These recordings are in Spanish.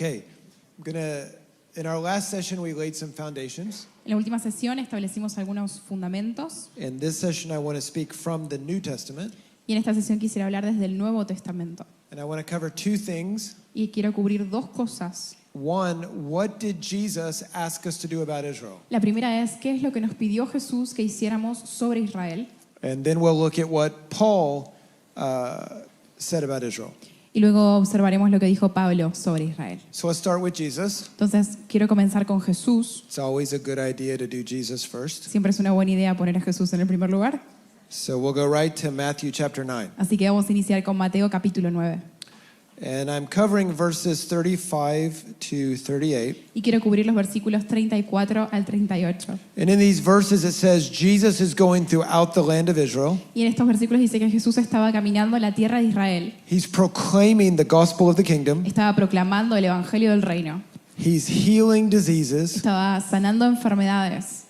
Okay, in our last session we laid some foundations. En la última sesión establecimos algunos fundamentos In this session I want to speak from the New Testament. y en esta sesión quisiera hablar desde el Nuevo Testamento. And I want to cover two things. Y quiero cubrir dos cosas. One, what did Jesus ask us to do about Israel? La primera es, ¿qué es lo que nos pidió Jesús que hiciéramos sobre Israel? And then we'll look at what Paul said about Israel. Y luego observaremos lo que dijo Pablo sobre Israel. So let's start with Jesus. Entonces, quiero comenzar con Jesús. It's always a good idea to do Jesus first. Siempre es una buena idea poner a Jesús en el primer lugar. So we'll go right to Matthew chapter 9. Así que vamos a iniciar con Mateo capítulo 9. And I'm covering verses 35 to 38. Y quiero cubrir los versículos 34 al 38. And in these verses it says Jesus is going throughout the land of Israel. Y en estos versículos dice que Jesús estaba caminando en la tierra de Israel. He's proclaiming the gospel of the kingdom. Estaba proclamando el evangelio del reino. He's healing diseases. Estaba sanando enfermedades.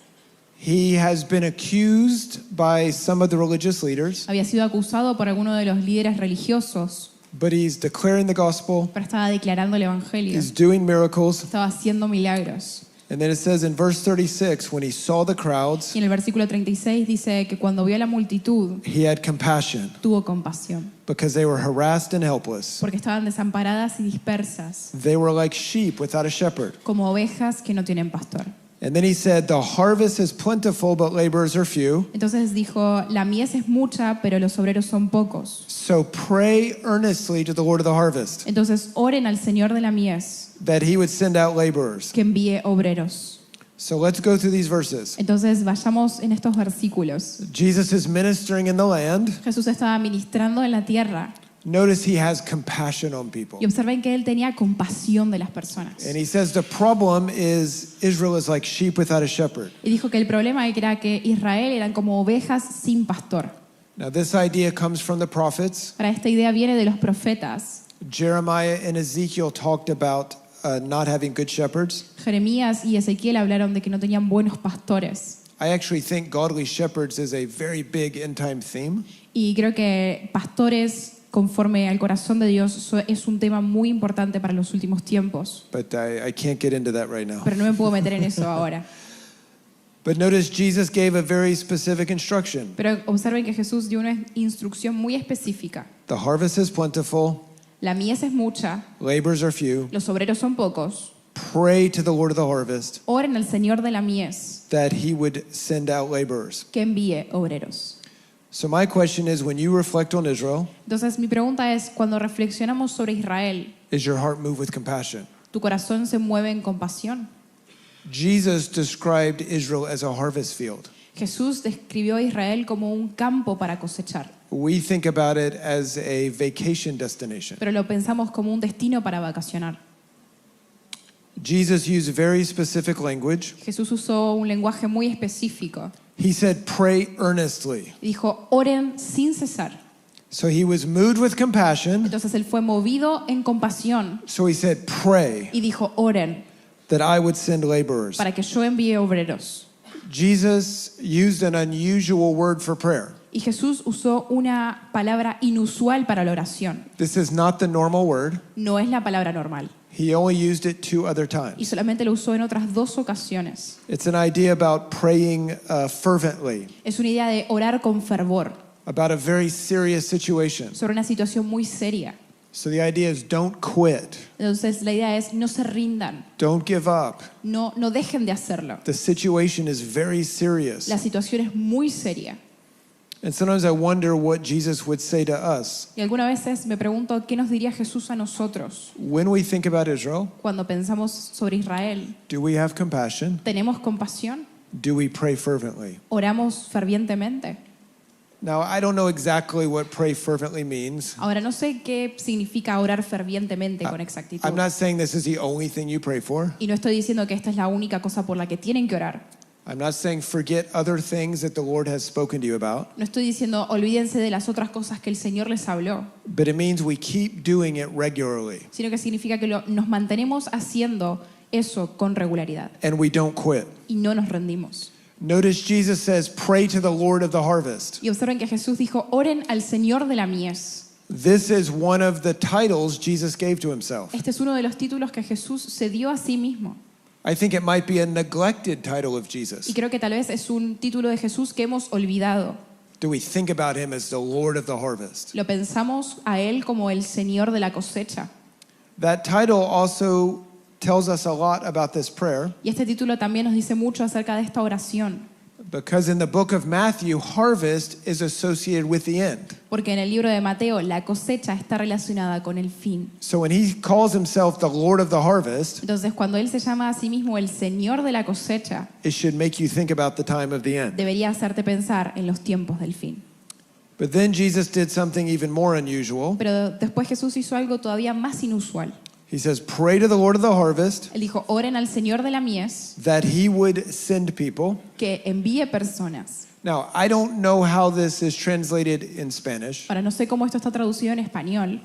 He has been accused by some of the religious leaders, Había sido acusado por alguno de los líderes religiosos, but he's declaring the gospel. pero estaba declarando el evangelio. He's doing miracles. Estaba haciendo milagros. And then it says in verse 36, when he saw the crowds, Y en el versículo 36 dice que cuando vio a la multitud, he had compassion tuvo compasión, because they were harassed and helpless. porque estaban desamparadas y dispersas, They were like sheep without a shepherd. como ovejas que no tienen pastor. And then he said, the harvest is plentiful, but laborers are few. Entonces dijo, la mies es mucha, pero los obreros son pocos. So pray earnestly to the Lord of the harvest Entonces oren al Señor de la mies, that he would send out laborers. que envíe obreros. So let's go through these verses. Entonces vayamos en estos versículos. Jesus is ministering in the land. Jesús estaba ministrando en la tierra. Notice he has compassion on people. Y observen que él tenía compasión de las personas. And he says the problem is Israel is like sheep without a shepherd. Y dijo que el problema era que Israel eran como ovejas sin pastor. Now this idea comes from the prophets. Ahora esta idea viene de los profetas. Jeremiah and Ezekiel talked about not having good shepherds. Jeremías y Ezequiel hablaron de que no tenían buenos pastores. I actually think godly shepherds is a very big end time theme. Y creo que pastores conforme al corazón de Dios es un tema muy importante para los últimos tiempos. But I can't get into that right now. Pero no me puedo meter en eso ahora. But notice Jesus gave a very specific instruction. Pero observen que Jesús dio una instrucción muy específica. The harvest is plentiful, La mies es mucha, laborers are few. los obreros son pocos. Pray to the Lord of the harvest Oren al Señor de la mies, that he would send out laborers. que envíe obreros. So my question is, when you reflect on Israel, Entonces mi pregunta es, cuando reflexionamos sobre Israel, is your heart moved with compassion? ¿tu corazón se mueve en compasión? Jesus described Israel as a harvest field. Jesús describió a Israel como un campo para cosechar, We think about it as a vacation destination. pero lo pensamos como un destino para vacacionar. Jesus used very specific language. Jesús usó un lenguaje muy específico He said, pray earnestly. y dijo, oren sin cesar. So he was moved with compassion. Entonces él fue movido en compasión So he said, pray y dijo, oren that I would send laborers. para que yo envíe obreros. Jesus used an unusual word for prayer. Y Jesús usó una palabra inusual para la oración. This is not the normal word. No es la palabra normal. He only used it 2 other Y times. solamente lo usó en otras 2 ocasiones. It's an idea about praying fervently Es una idea de orar con fervor about a very serious situation. sobre una situación muy seria. So the idea is don't quit. Entonces la idea es no se rindan, Don't give up. no dejen de hacerlo. The situation is very serious. La situación es muy seria. And sometimes I wonder what Jesus would say to us Y algunas veces me pregunto qué nos diría Jesús a nosotros when we think about Israel. cuando pensamos sobre Israel. Do we have compassion? ¿Tenemos compasión? Do we pray fervently? ¿Oramos fervientemente? Now, I don't know exactly what pray fervently means. Ahora, no sé qué significa orar fervientemente con exactitud. I'm not saying this is the only thing you pray for. Y no estoy diciendo que esta es la única cosa por la que tienen que orar. I'm not saying forget other things that the Lord has spoken to you about. No estoy diciendo olvídense de las otras cosas que el Señor les habló, But it means we keep doing it regularly sino que significa que nos mantenemos haciendo eso con regularidad and we don't quit. y no nos rendimos. Notice Jesus says, pray to the Lord of the harvest. Y observen que Jesús dijo, oren al Señor de la mies. This is one of the titles Jesus gave to himself. Este es uno de los títulos que Jesús se dio a sí mismo. I think it might be a neglected title of Jesus. Y creo que tal vez es un título de Jesús que hemos olvidado. Do we think about him as the Lord of the harvest? Lo pensamos a Él como el Señor de la cosecha. That title also tells us a lot about this prayer, Y este título también nos dice mucho acerca de esta oración. because in the book of Matthew, harvest is associated with the end. Porque en el libro de Mateo la cosecha está relacionada con el fin. So when he calls himself the Lord of the harvest, Entonces, cuando Él se llama a sí mismo el Señor de la cosecha, it should make you think about the time of the end. debería hacerte pensar en los tiempos del fin. But then Jesus did something even more unusual. Pero después Jesús hizo algo todavía más inusual. He says, pray to the Lord of the harvest Él dijo, oren al Señor de la mies that he would send people. que envíe personas. Now, I don't know how this is translated in Spanish, Ahora, no sé cómo esto está traducido en español,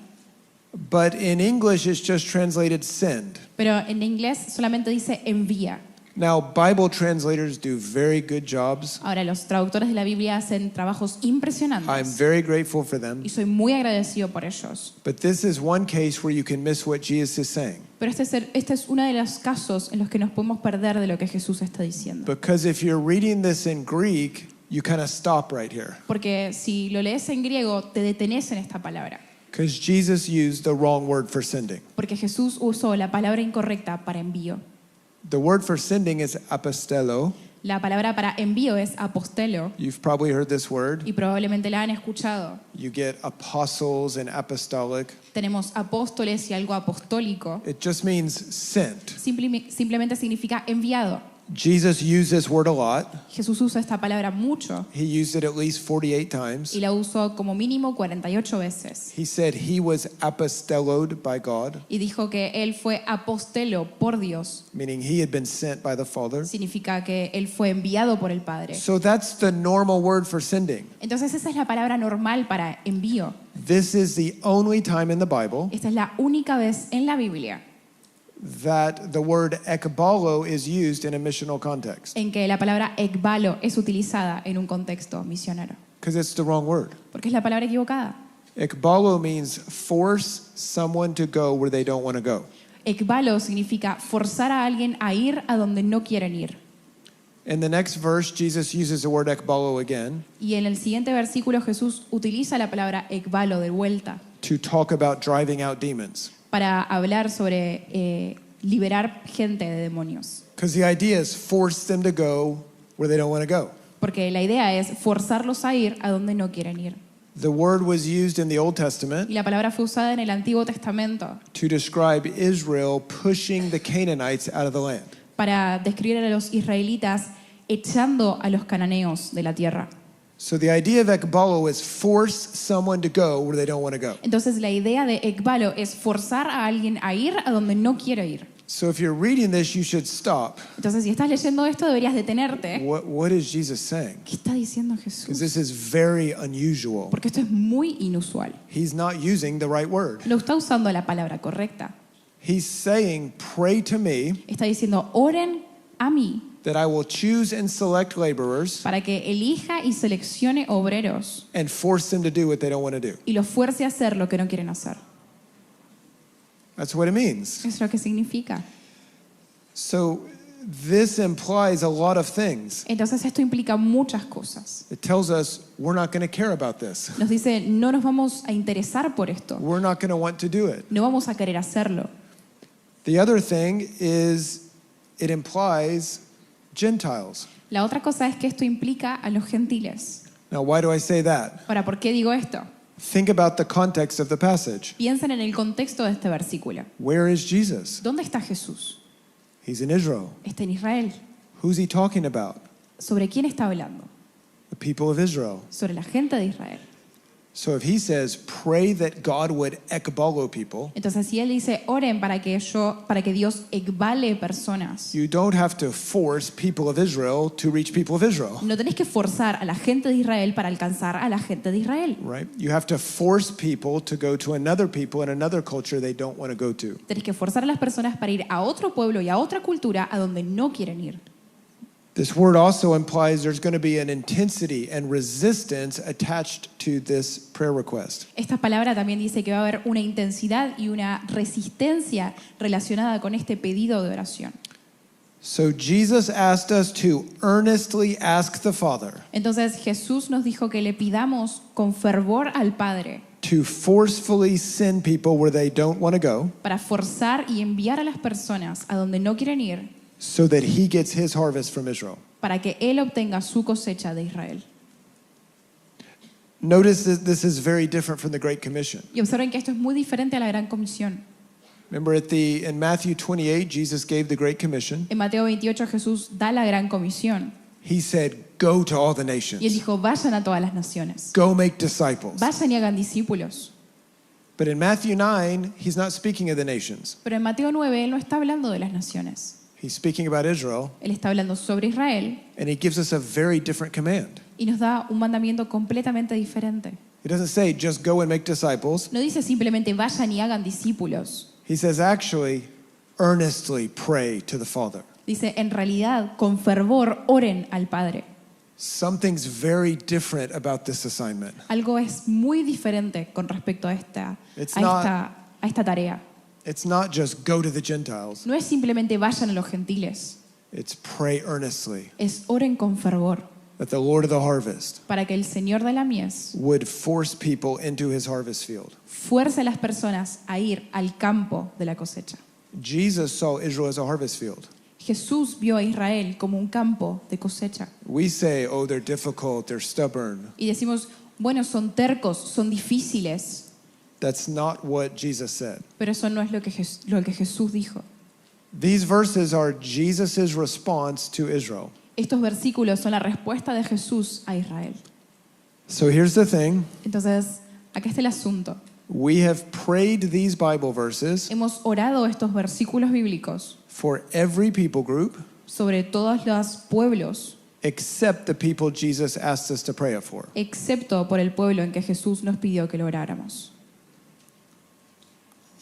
but in English it's just translated send. pero en inglés solamente dice envía. Now, Bible translators do very good jobs. Ahora, los traductores de la Biblia hacen trabajos I'm impresionantes very grateful for them. y soy muy agradecido por ellos. But this is one case where you can miss what Jesus is saying. Pero este es uno de los casos en los que nos podemos perder de lo que Jesús está diciendo. Because if you're reading this in Greek, you kind of stop right here. Porque si lo lees en griego, te detenés en esta palabra. Because Jesus used the wrong word for sending. Porque Jesús usó la palabra incorrecta para envío. The word for sending is apostello. La palabra para envío es apostelo You've probably heard this word. y probablemente la han escuchado. You get apostles and apostolic. Tenemos apóstoles y algo apostólico. It just means sent. Simplemente significa enviado. Jesus used this word a lot. Jesús usa esta palabra mucho He used it at least 48 times. y la usó como mínimo 48 veces. He said he was apostelloed by God, Y dijo que él fue apostelo por Dios. meaning he had been sent by the Father. Significa que él fue enviado por el Padre. So that's the normal word for sending. Entonces esa es la palabra normal para envío. This is the only time in the Bible Esta es la única vez en la Biblia that the word ekbalo is used in a missional context, en que la palabra ekbalo es utilizada en un contexto misionero. because it's the wrong word. Porque es la palabra equivocada. Ekbalo means force someone to go where they don't want to go. Ekbalo significa forzar a alguien a ir a donde no quieren ir. In the next verse, Jesus uses the word ekbalo again Y en el siguiente versículo Jesús utiliza la palabra ekbalo de vuelta to talk about driving out demons. para hablar sobre liberar gente de demonios. Because the idea is force them to go where they don't want to go. Porque la idea es forzarlos a ir a donde no quieren ir. The word was used in the Old Testament Y la palabra fue usada en el Antiguo Testamento to describe Israel pushing the Canaanites out of the land. para describir a los israelitas echando a los cananeos de la tierra. So the idea of ekbalo is force someone to go where they don't want to go. Entonces la idea de ekbalo es forzar a alguien a ir a donde no quiere ir. So if you're reading this, you should stop. Entonces si estás leyendo esto deberías detenerte. What is Jesus saying? ¿Qué está diciendo Because Jesús? this is very unusual. Porque esto es muy inusual. He's not using the right word. No está usando la palabra correcta. He's saying, pray to me Está diciendo, oren a mí that I will choose and select laborers para que elija y seleccione obreros and force them to do what they don't want to do. y los fuerce a hacer lo que no quieren hacer. That's what it means. Eso es lo que significa. So this implies a lot of things. Entonces esto implica muchas cosas. It tells us we're not going to care about this. Nos dice, no nos vamos a interesar por esto. We're not going to want to do it. No vamos a querer hacerlo. The other thing is it implies Gentiles. La otra cosa es que esto implica a los gentiles. Now, why do I say that? Ahora, ¿por qué digo esto? Think about the context of the passage. Piensen en el contexto de este versículo. Where is Jesus? ¿Dónde está Jesús? He's in Israel. Está en Israel. Who's he talking about? ¿Sobre quién está hablando? The people of Israel. Sobre la gente de Israel. So if he says, pray that God would ekbalo people, Entonces, si él dice, oren para que Dios ekbale personas, you don't have to force people of Israel to reach people of Israel, no tenés que forzar a la gente de Israel para alcanzar a la gente de Israel. right? You have to force people to go to another people in another culture they don't want to go to. Tenés que forzar a las personas para ir a otro pueblo y a otra cultura a donde no quieren ir. This word also implies there's going to be an intensity and resistance attached to this prayer request. Esta palabra también dice que va a haber una intensidad y una resistencia relacionada con este pedido de oración. So Jesus asked us to earnestly ask the Father Entonces Jesús nos dijo que le pidamos con fervor al Padre to forcefully send people where they don't want to go para forzar y enviar a las personas a donde no quieren ir so that he gets his harvest from Israel. para que Él obtenga su cosecha de Israel. Notice that this is very different from the Great Commission. Y observen que esto es muy diferente a la Gran Comisión. Remember in Matthew 28, Jesus gave the Great Commission. En Mateo 28 Jesús da la Gran Comisión He said, go to all the y Él nations. dijo, vayan a todas las naciones, Go make disciples. vayan y hagan discípulos. But in Matthew 9, he's not speaking of the nations. Pero en Mateo 9 Él no está hablando de las naciones, He's speaking about Israel, Él está hablando sobre Israel and he gives us a very different command. y nos da un mandamiento completamente diferente. He doesn't say, just go and make disciples. No dice simplemente vayan y hagan discípulos. He says, actually, earnestly pray to the Father. Dice, en realidad, con fervor oren al Padre. Something's very different about this assignment. Algo es muy diferente con respecto a esta tarea. It's not just go to the Gentiles. No es simplemente vayan a los gentiles, It's pray earnestly es oren con fervor that the Lord of the harvest para que el Señor de la mies would force people into his harvest field. fuerce a las personas a ir al campo de la cosecha. Jesus saw Israel as a harvest field. Jesús vio a Israel como un campo de cosecha. We say, oh, they're difficult, they're stubborn. Y decimos, bueno, son tercos, son difíciles, That's not what Jesus said. pero eso no es lo que Jesús dijo. These verses are Jesus' response to Israel. Estos versículos son la respuesta de Jesús a Israel. So here's the thing. Entonces, acá está el asunto. We have prayed these Bible verses Hemos orado estos versículos bíblicos for every people group sobre todos los pueblos, except the people Jesus asked us to pray it for. excepto por el pueblo en que Jesús nos pidió que lo oráramos.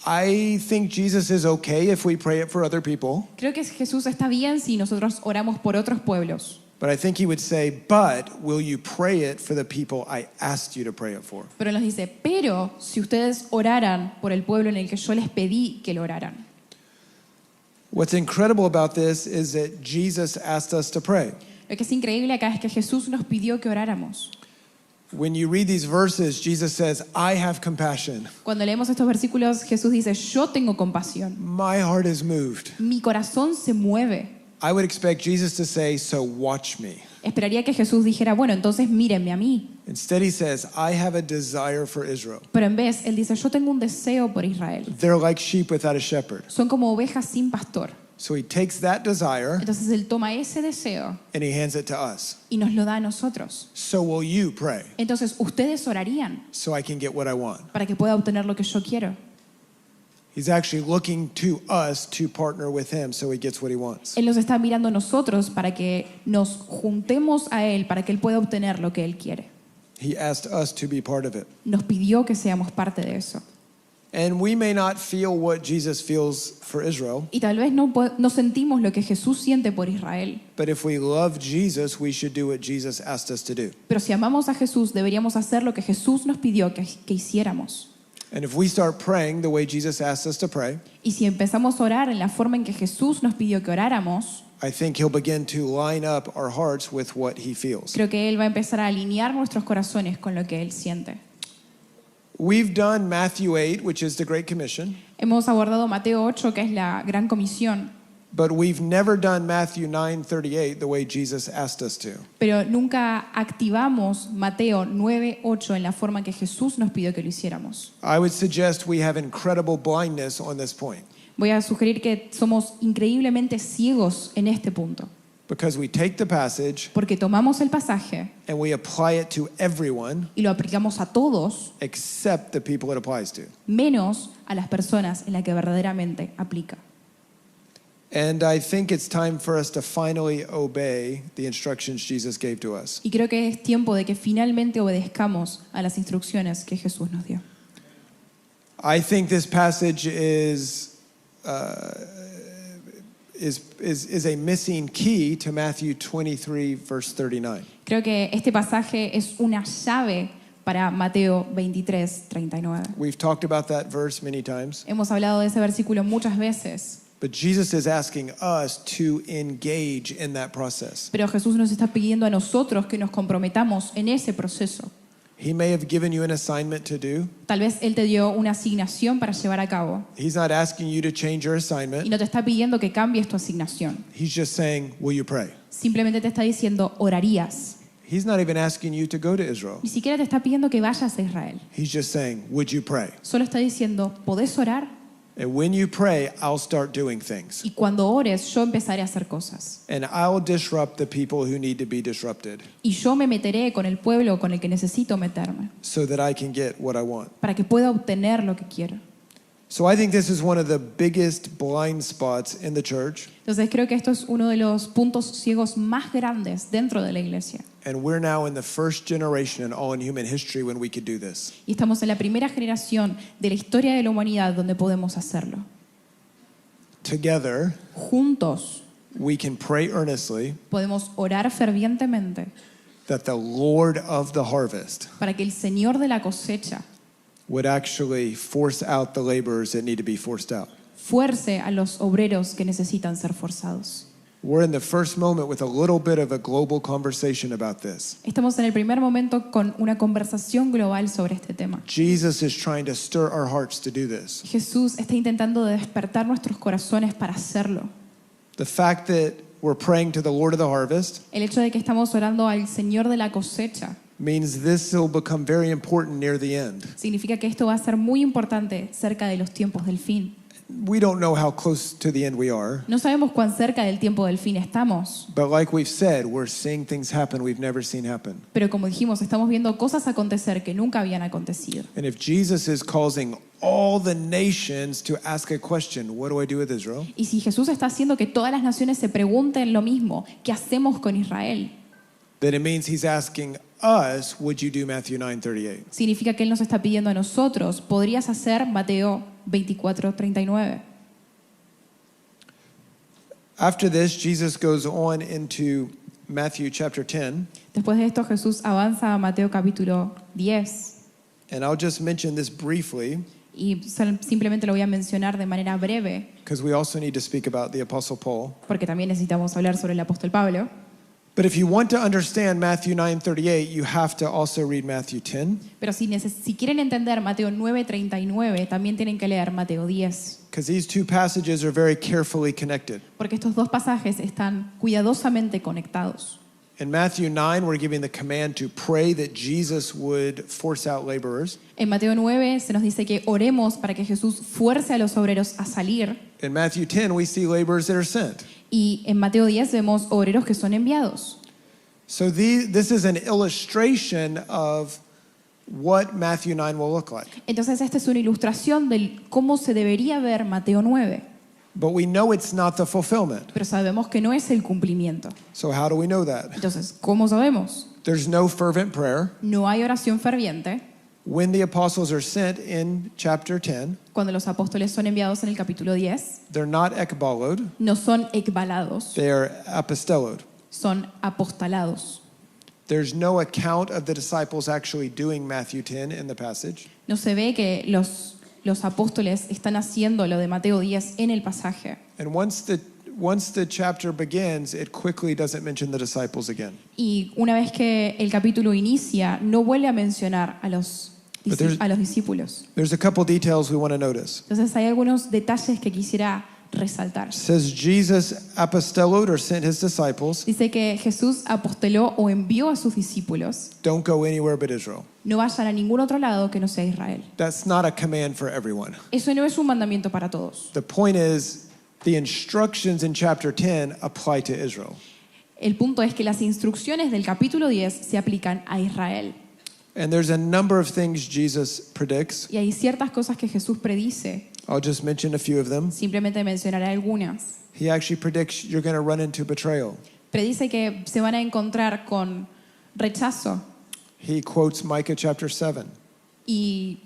I think Jesus is okay if we pray it for other people, Creo que Jesús está bien si nosotros oramos por otros pueblos, but I think he would say, but will you pray it for the people I asked you to pray it for? pero nos dice, pero si ustedes oraran por el pueblo en el que yo les pedí que lo oraran. What's incredible about this is that Jesus asked us to pray. Lo que es increíble acá es que Jesús nos pidió que oráramos. When you read these verses, Jesus says, I have compassion. Cuando leemos estos versículos, Jesús dice, yo tengo compasión. My heart is moved. Mi corazón se mueve. I would expect Jesus to say, so watch me. Esperaría que Jesús dijera, bueno, entonces mírenme a mí. Instead, he says, I have a desire for Israel. Pero en vez, Él dice, yo tengo un deseo por Israel. They're like sheep without a shepherd. Son como ovejas sin pastor. So he takes that desire Entonces Él toma ese deseo and he hands it to us. y nos lo da a nosotros. So will you pray Entonces ustedes orarían so I can get what I want? para que pueda obtener lo que yo quiero. He's actually looking to us to partner with him so he gets what he wants. Él nos está mirando a nosotros para que nos juntemos a Él, para que Él pueda obtener lo que Él quiere. He asked us to be part of it. Nos pidió que seamos parte de eso. And we may not feel what Jesus feels for Israel, Y tal vez no sentimos lo que Jesús siente por Israel. but if we love Jesus, we should do what Jesus asked us to do. Pero si amamos a Jesús, deberíamos hacer lo que Jesús nos pidió que hiciéramos. And if we start praying the way Jesus asked us to pray, Y si empezamos a orar en la forma en que Jesús nos pidió que oráramos, I think he'll begin to line up our hearts with what he feels. creo que Él va a empezar a alinear nuestros corazones con lo que Él siente. We've done Matthew 8, which is the Great Commission, Hemos abordado Mateo 8, que es la Gran Comisión, but we've never done Matthew 9:38 the way Jesus asked us to. pero nunca activamos Mateo 9:8 en la forma que Jesús nos pidió que lo hiciéramos. I would suggest we have incredible blindness on this point Voy a sugerir que somos increíblemente ciegos en este punto, because we take the passage porque tomamos el pasaje and we apply it to everyone y lo aplicamos a todos, except the people it applies to. menos a las personas en las que verdaderamente aplica. And I think it's time for us to finally obey the instructions Jesus gave to us. Y creo que es tiempo de que finalmente obedezcamos a las instrucciones que Jesús nos dio. I think this passage is is a missing key to Matthew 23, verse 39. Creo que este pasaje es una llave para Mateo 23, 39. We've talked about that verse many times, Hemos hablado de ese versículo muchas veces, but Jesus is asking us to engage in that process. pero Jesús nos está pidiendo a nosotros que nos comprometamos en ese proceso. He may have given you an assignment to do. Tal vez Él te dio una asignación para llevar a cabo He's not asking you to change your y assignment. no te está pidiendo que cambies tu asignación. He's just saying, will you pray? Simplemente te está diciendo, orarías. He's not even asking you to go to Israel. Ni siquiera te está pidiendo que vayas a Israel. He's just saying, would you pray? Solo está diciendo, ¿podés orar? And when you pray, I'll start doing things. Y cuando ores, yo empezaré a hacer cosas. And I'll disrupt the people who need to be disrupted Y yo me meteré con el pueblo con el que necesito meterme, so that I can get what I want. para que pueda obtener lo que quiero. So I think this is one of the biggest blind spots in the church. Entonces creo que esto es uno de los puntos ciegos más grandes dentro de la iglesia. And we're now in the first generation in all in human history when we could do this. Y estamos en la primera generación de la historia de la humanidad donde podemos hacerlo. Together, Juntos we can pray earnestly podemos orar fervientemente that the Lord of the harvest para que el Señor de la cosecha would actually force out the laborers that need to be forced out. fuerce a los obreros que necesitan ser forzados. We're in the first moment with a little bit of a global conversation about this. Estamos en el primer momento con una conversación global sobre este tema. Jesus is trying to stir our hearts to do this. Jesús está intentando despertar nuestros corazones para hacerlo. The fact that we're praying to the Lord of the harvest El hecho de que estamos orando al Señor de la cosecha means this will become very important near the end. significa que esto va a ser muy importante cerca de los tiempos del fin. We don't know how close to the end we are, No sabemos cuán cerca del tiempo del fin estamos, but like we've said, we're seeing things happen we've never seen happen. pero como dijimos, estamos viendo cosas acontecer que nunca habían acontecido. And if Jesus is causing all the nations to ask a question, what do I do with Israel? Y si Jesús está haciendo que todas las naciones se pregunten lo mismo, ¿qué hacemos con Israel? Then it means he's asking us, would you do Matthew 9:38? Significa que Él nos está pidiendo a nosotros, ¿podrías hacer Mateo 24:39? After this, Jesus goes on into Matthew chapter 10, Después de esto Jesús avanza a Mateo capítulo 10 and I'll just mention this briefly y simplemente lo voy a mencionar de manera breve because we also need to speak about the Apostle Paul. porque también necesitamos hablar sobre el apóstol Pablo. But if you want to understand Matthew 9:38, you have to also read Matthew 10 Pero si quieren entender Mateo 9:39, también tienen que leer Mateo 10, because these two passages are very carefully connected. porque estos dos pasajes están cuidadosamente conectados. In Matthew 9, we're giving the command to pray that Jesus would force out laborers. En Mateo 9 se nos dice que oremos para que Jesús fuerce a los obreros a salir. In Matthew 10, we see laborers that are sent. Y en Mateo 10 vemos obreros que son enviados. So this is an illustration of what Matthew 9 will look like. Entonces esta es una ilustración de cómo se debería ver Mateo 9. But we know it's not the fulfillment. Pero sabemos que no es el cumplimiento. So how do we know that? Entonces, ¿cómo sabemos? There's no fervent prayer. No hay oración ferviente. When the apostles are sent in chapter 10, Cuando los apóstoles son enviados en el capítulo 10, they're not ekbalod, no son ekbalados, they are apostelod. son apostalados. There's no account of the disciples actually doing Matthew 10 in the passage. No se ve que los apóstoles están haciendo lo de Mateo 10 en el pasaje. And once the chapter begins, it quickly doesn't mention the disciples again. Y una vez que el capítulo inicia, no vuelve a mencionar a los discípulos. There's a couple details we want to notice. Entonces hay algunos detalles que quisiera resaltar. It says Jesus apostellod or sent his disciples. Dice que Jesús apostoló o envió a sus discípulos. Don't go anywhere but Israel. No vayan a ningún otro lado que no sea Israel. That's not a command for everyone. Eso no es un mandamiento para todos. The point is, the instructions in chapter 10 apply to Israel. El punto es que las instrucciones del capítulo 10 se aplican a Israel. And there's a number of things Jesus predicts. Y hay ciertas cosas que Jesús predice. I'll just mention a few of them. Simplemente mencionaré algunas. He actually predicts you're going to run into betrayal. Predice que se van a encontrar con rechazo He quotes Micah chapter 7. y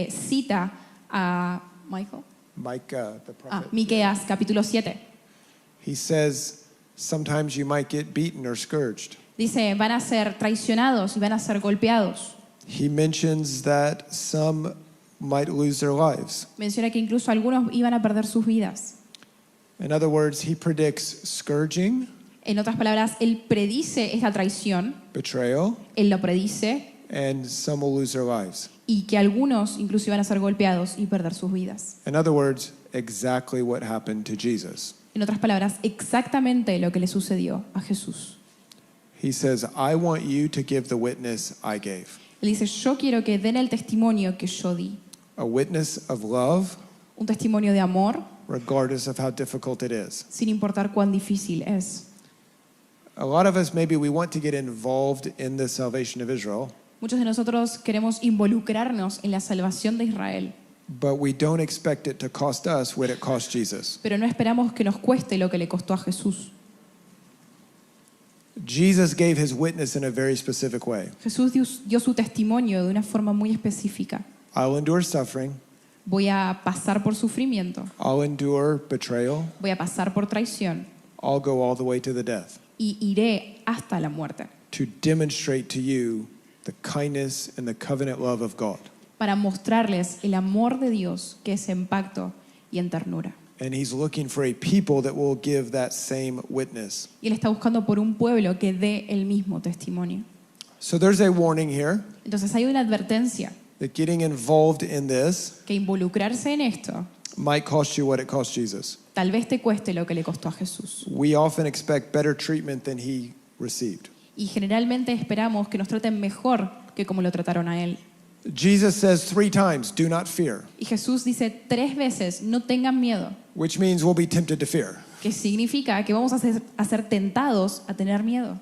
cita a Michael. Micah, the prophet. Miqueas capítulo 7. He says sometimes you might get beaten or scourged. Dice, van a ser traicionados y van a ser golpeados. He mentions that some might lose their lives. Menciona que incluso algunos iban a perder sus vidas. In other words, he predicts scourging, En otras palabras, él predice esta traición, betrayal, él lo predice, and some will lose their lives. y que algunos incluso iban a ser golpeados y perder sus vidas. In other words, exactly what happened to Jesus. En otras palabras, exactamente lo que le sucedió a Jesús. He says, I want you to give the witness I gave. Él dice, yo quiero que den el testimonio que yo di. A witness of love, Un testimonio de amor, regardless of how difficult it is. sin importar cuán difícil es. A lot of us, maybe we want to get involved in the salvation of Israel, Muchos de nosotros queremos involucrarnos en la salvación de Israel, but we don't expect it to cost us what it cost Jesus. pero no esperamos que nos cueste lo que le costó a Jesús. Jesus gave his witness in a very specific way. Jesús dio su testimonio de una forma muy específica. I'll endure suffering, Voy a pasar por sufrimiento, I'll endure betrayal, voy a pasar por traición I'll go all the way to the death y iré hasta la muerte to demonstrate to you the kindness and the covenant love of God. para mostrarles el amor de Dios que es en pacto y en ternura. And he's looking for a people that will give that same witness. Y Él está buscando por un pueblo que dé el mismo testimonio. So there's a warning here Entonces hay una advertencia that getting involved in this que involucrarse en esto might cost you what it cost Jesus. tal vez te cueste lo que le costó a Jesús. We often expect better treatment than he received. Y generalmente esperamos que nos traten mejor que como lo trataron a Él. Jesus says 3 times, do not fear, Y Jesús dice 3 veces, no tengan miedo, which means we'll be tempted to fear. que significa que vamos a ser tentados a tener miedo.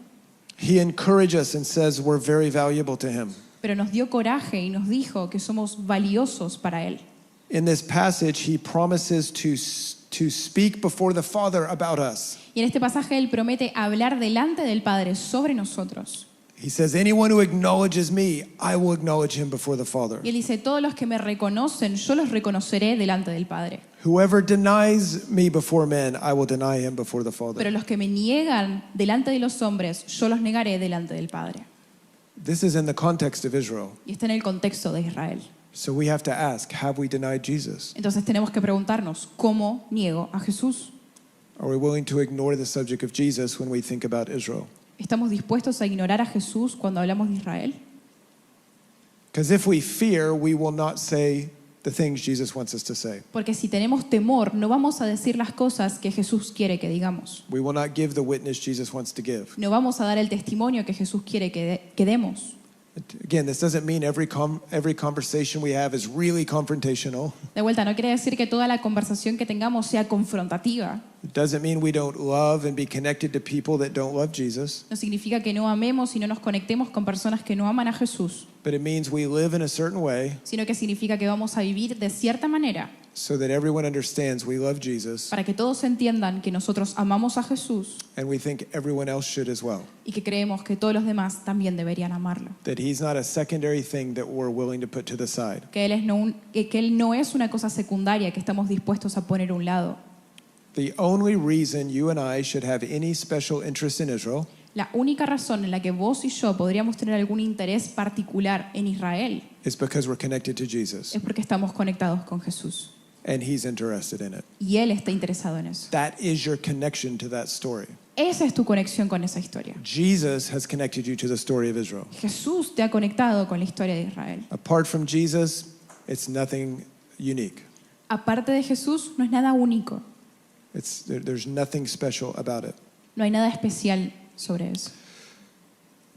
He encourages us and says we're very valuable to him. Pero nos dio coraje y nos dijo que somos valiosos para Él. In this passage, he promises to speak before the Father about us. Y en este pasaje Él promete hablar delante del Padre sobre nosotros. He says, anyone who acknowledges me, I will acknowledge him before the Father. Y Él dice, todos los que me reconocen, yo los reconoceré delante del Padre. Whoever denies me before men, I will deny him before the Pero Father. los que me niegan delante de los hombres, yo los negaré delante del Padre. This is in the context of Israel. Y está en el contexto de Israel. So we have to ask, have we denied Jesus? Entonces tenemos que preguntarnos, ¿cómo niego a Jesús? Are we willing to ignore the subject of Jesus when we think about Israel? ¿Estamos dispuestos a ignorar a Jesús cuando hablamos de Israel? Because if we fear, we will not say the things Jesus wants us to say. Porque si tenemos temor, no vamos a decir las cosas que Jesús quiere que digamos. We will not give the witness Jesus wants to give. No vamos a dar el testimonio que Jesús quiere que demos. Again, this doesn't mean every conversation we have is really confrontational. De vuelta, no quiere decir que toda la conversación que tengamos sea confrontativa. It doesn't mean we don't love and be connected to people that don't love Jesus. No significa que no amemos y no nos conectemos con personas que no aman a Jesús, But it means we live in a certain way sino que significa que vamos a vivir de cierta manera so that everyone understands we love Jesus para que todos entiendan que nosotros amamos a Jesús and we think everyone else should as well. y que creemos que todos los demás también deberían amarlo. That he's not a secondary thing that we're willing to put to the side. Que Él no es una cosa secundaria que estamos dispuestos a poner a un lado. The only reason you and I should have any special interest in Israel La única razón en la que vos y yo podríamos tener algún interés particular en Israel is because we're connected to Jesus es porque estamos conectados con Jesús and he's interested in it. y Él está interesado en eso. That is your connection to that story. Esa es tu conexión con esa historia. Jesus has connected you to the story of Israel. Jesús te ha conectado con la historia de Israel. Apart from Jesus, it's nothing unique. Aparte de Jesús, no es nada único. There's nothing special about it. No hay nada especial sobre eso.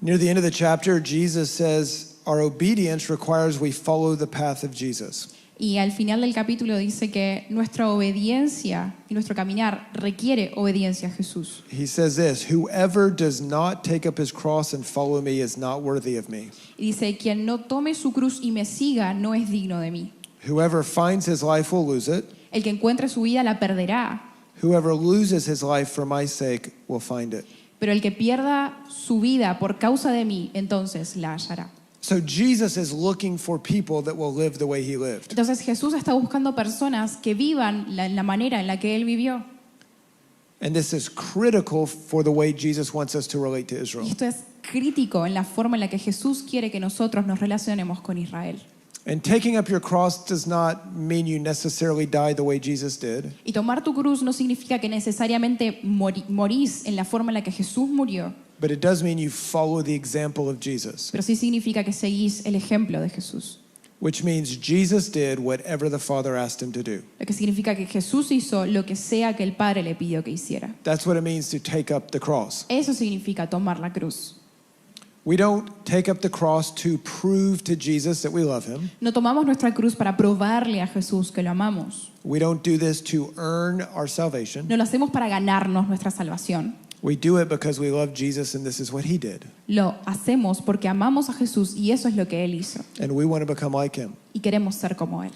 Near the end of the chapter, Jesus says, our obedience requires we follow the path of Jesus. Y al final del capítulo dice que nuestra obediencia y nuestro caminar requiere obediencia a Jesús. He says this, whoever does not take up his cross and follow me is not worthy of me. Y dice, quien no tome su cruz y me siga no es digno de mí. Whoever finds his life will lose it. El que encuentre su vida la perderá, Whoever loses his life for my sake will find it. pero el que pierda su vida por causa de mí, entonces la hallará. So Jesus is looking for people that will live the way he lived. Entonces Jesús está buscando personas que vivan la manera en la que Él vivió. And this is critical for the way Jesus wants us to relate to Y Israel. esto es crítico en la forma en la que Jesús quiere que nosotros nos relacionemos con Israel. And taking up your cross does not mean you necessarily die the way Jesus did. Y tomar tu cruz no significa que necesariamente morís en la forma en la que Jesús murió, But it does mean you follow the example of Jesus, pero sí significa que seguís el ejemplo de Jesús. which means Jesus did whatever the Father asked him to do. Lo que significa que Jesús hizo lo que sea que el Padre le pidió que hiciera. That's what it means to take up the cross. Eso significa tomar la cruz. We don't take up the cross to prove to Jesus that we love him. No tomamos nuestra cruz para probarle a Jesús que lo amamos. We don't do this to earn our salvation. No lo hacemos para ganarnos nuestra salvación. We do it because we love Jesus and this is what he did. Lo hacemos porque amamos a Jesús y eso es lo que Él hizo. And we want to become like him. Y queremos ser como Él.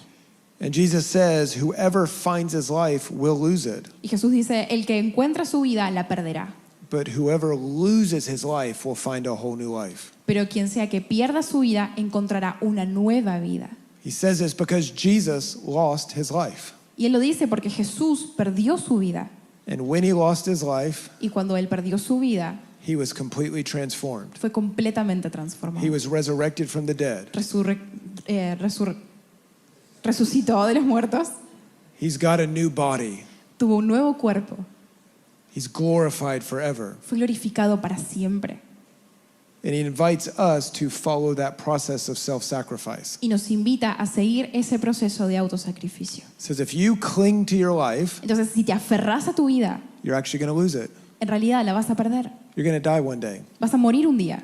And Jesus says, whoever finds his life will lose it. Y Jesús dice, el que encuentra su vida la perderá. But whoever loses his life will find a whole new life. Pero quien sea que pierda su vida encontrará una nueva vida. He says this because Jesus lost his life. Y Él lo dice porque Jesús perdió su vida. And when he lost his life, Y cuando Él perdió su vida, he was completely transformed. fue completamente transformado. He was resurrected from the dead. Resucitó de los muertos, He's got a new body. tuvo un nuevo cuerpo, He's glorified forever. fue glorificado para siempre. And he invites us to follow that process of self-sacrifice. Y nos invita a seguir ese proceso de autosacrificio. He says if you cling to your life, Entonces, si te aferras a tu vida, you're actually going to lose it. en realidad la vas a perder. You're going to die one day. Vas a morir un día.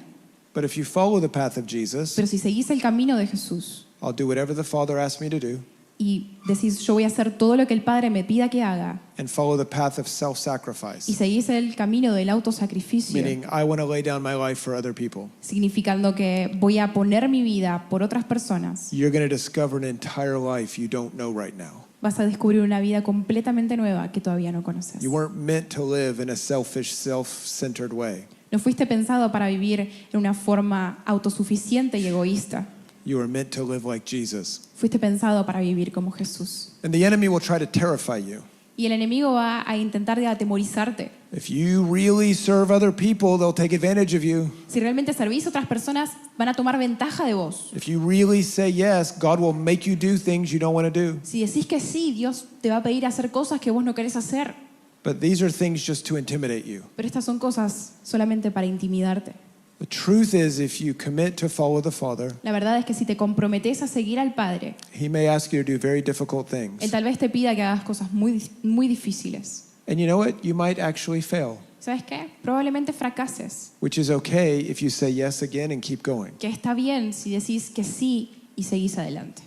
But if you follow the path of Jesus, Pero si seguís el camino de Jesús I'll do whatever the Father asks me to do y decís, yo voy a hacer todo lo que el Padre me pida que haga, and follow the path of y self-sacrifice, seguís el camino del autosacrificio, meaning I want to lay down my life for other people, significando que voy a poner mi vida por otras personas, you're going to discover an entire life you don't know right now. vas a descubrir una vida completamente nueva que todavía no conoces. You weren't meant to live in a selfish, self-centered way. No fuiste pensado para vivir en una forma autosuficiente y egoísta. You were meant to live like Jesus. Fuiste pensado para vivir como Jesús. And the enemy will try to terrify you. Y el enemigo va a intentar de atemorizarte. If you really serve other people, they'll take advantage of you. Si realmente servís a otras personas, van a tomar ventaja de vos. If you really say yes, God will make you do things you don't want to do. Si decís que sí, Dios te va a pedir hacer cosas que vos no querés hacer. But these are things just to intimidate you. Pero estas son cosas solamente para intimidarte. The truth is, if you commit to follow the Father, La verdad es que si te comprometes a seguir al Padre, He may ask you to do very difficult Él things. tal vez te pida que hagas cosas muy difíciles. And you know what? You might actually fail, ¿Sabes qué? Probablemente fracases. which is okay if you say yes again and keep going. Que está bien si decís que sí y seguís adelante.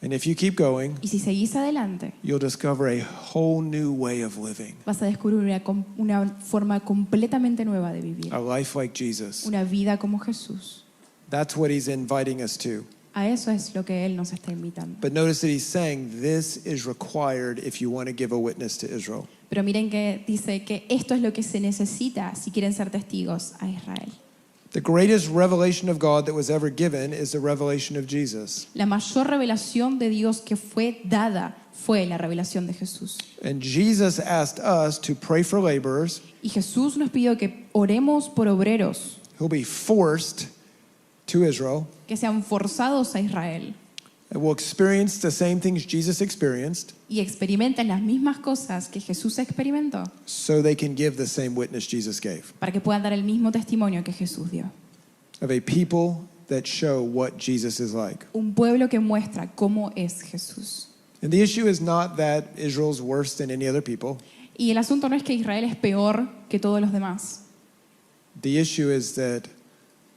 And if you keep going, Y si seguís adelante, you'll discover a whole new way of living, vas a descubrir una forma completamente nueva de vivir. a life like Jesus. Una vida como Jesús. That's what He's inviting us to. A eso es lo que Él nos está invitando. But notice that He's saying this is required if you want to give a witness to Israel. Pero miren que dice que esto es lo que se necesita si quieren ser testigos a Israel. The greatest revelation of God that was ever given is the revelation of Jesus. La mayor revelación de Dios que fue dada fue la revelación de Jesús. And Jesus asked us to pray for laborers Y Jesús nos pidió que oremos por obreros who'll be forced to Israel que sean forzados a Israel and will experience the same things Jesus experienced y experimenten las mismas cosas que Jesús experimentó so they can give the same witness Jesus gave para que puedan dar el mismo testimonio que Jesús dio. of a people that show what Jesus is like. Un pueblo que muestra cómo es Jesús. And the issue is not that Israel's worse than any other people. Y el asunto no es que Israel es peor que todos los demás. The issue is that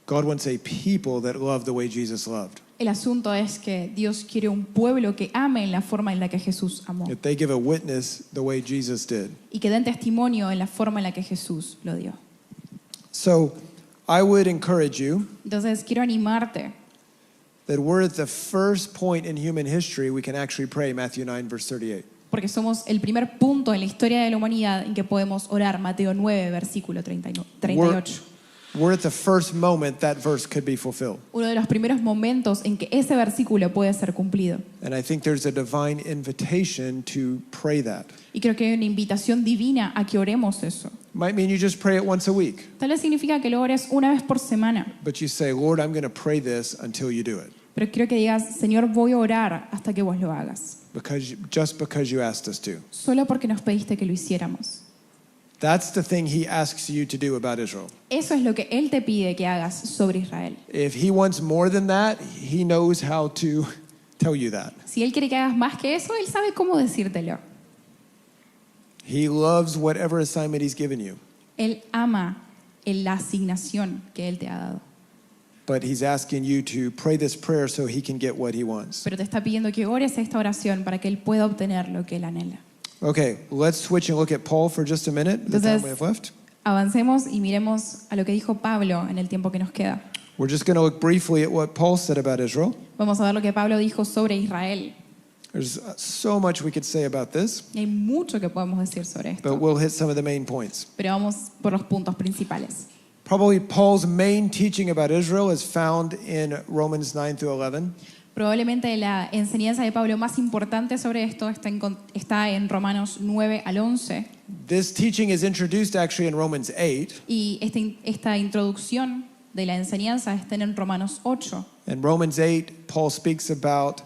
God wants a people that love the way Jesus loved. El asunto es que Dios quiere un pueblo que ame en la forma en la que Jesús amó That they give a witness the way Jesus did. y que den testimonio en la forma en la que Jesús lo dio. So I would encourage you Entonces quiero animarte that we're at the first point in human history we can actually pray Matthew 9 verse 38. porque somos el primer punto en la historia de la humanidad en que podemos orar Mateo 9, versículo 38. we're at the first moment that verse could be fulfilled. Uno de los primeros momentos en que ese versículo puede ser cumplido. And I think there's a divine invitation to pray that. Y creo que hay una invitación divina a que oremos eso. Might mean you just pray it once a week, Tal vez significa que lo ores una vez por semana, but you say, Lord, I'm going to pray this until you do it. pero quiero que digas, Señor, voy a orar hasta que vos lo hagas, Just because you asked us to. solo porque nos pediste que lo hiciéramos. That's the thing he asks you to do about Israel. Eso es lo que Él te pide que hagas sobre Israel. If he wants more than that, he knows how to tell you that. Si Él quiere que hagas más que eso, Él sabe cómo decírtelo. He loves whatever assignment he's given you, Él ama la asignación que Él te ha dado. but he's asking you to pray this prayer so he can get what he wants. Pero te está pidiendo que ores esta oración para que Él pueda obtener lo que Él anhela. Okay, let's switch and look at Paul for just a minute, the time Entonces- we have left. Avancemos y miremos a lo que dijo Pablo en el tiempo que nos queda. We're just going to look briefly at what Paul said about Israel. Vamos a ver lo que Pablo dijo sobre Israel. There's so much we could say about this, Y hay mucho que podemos decir sobre but esto, we'll hit some of the main points. pero vamos por los puntos principales. Probably Paul's main teaching about Israel is found in Romans 9 through 11. Probablemente la enseñanza de Pablo más importante sobre esto está en Romanos 9 al 11. This teaching is introduced actually in Romans 8. Y esta introducción de la enseñanza está en Romanos 8. In Romans 8, Paul speaks about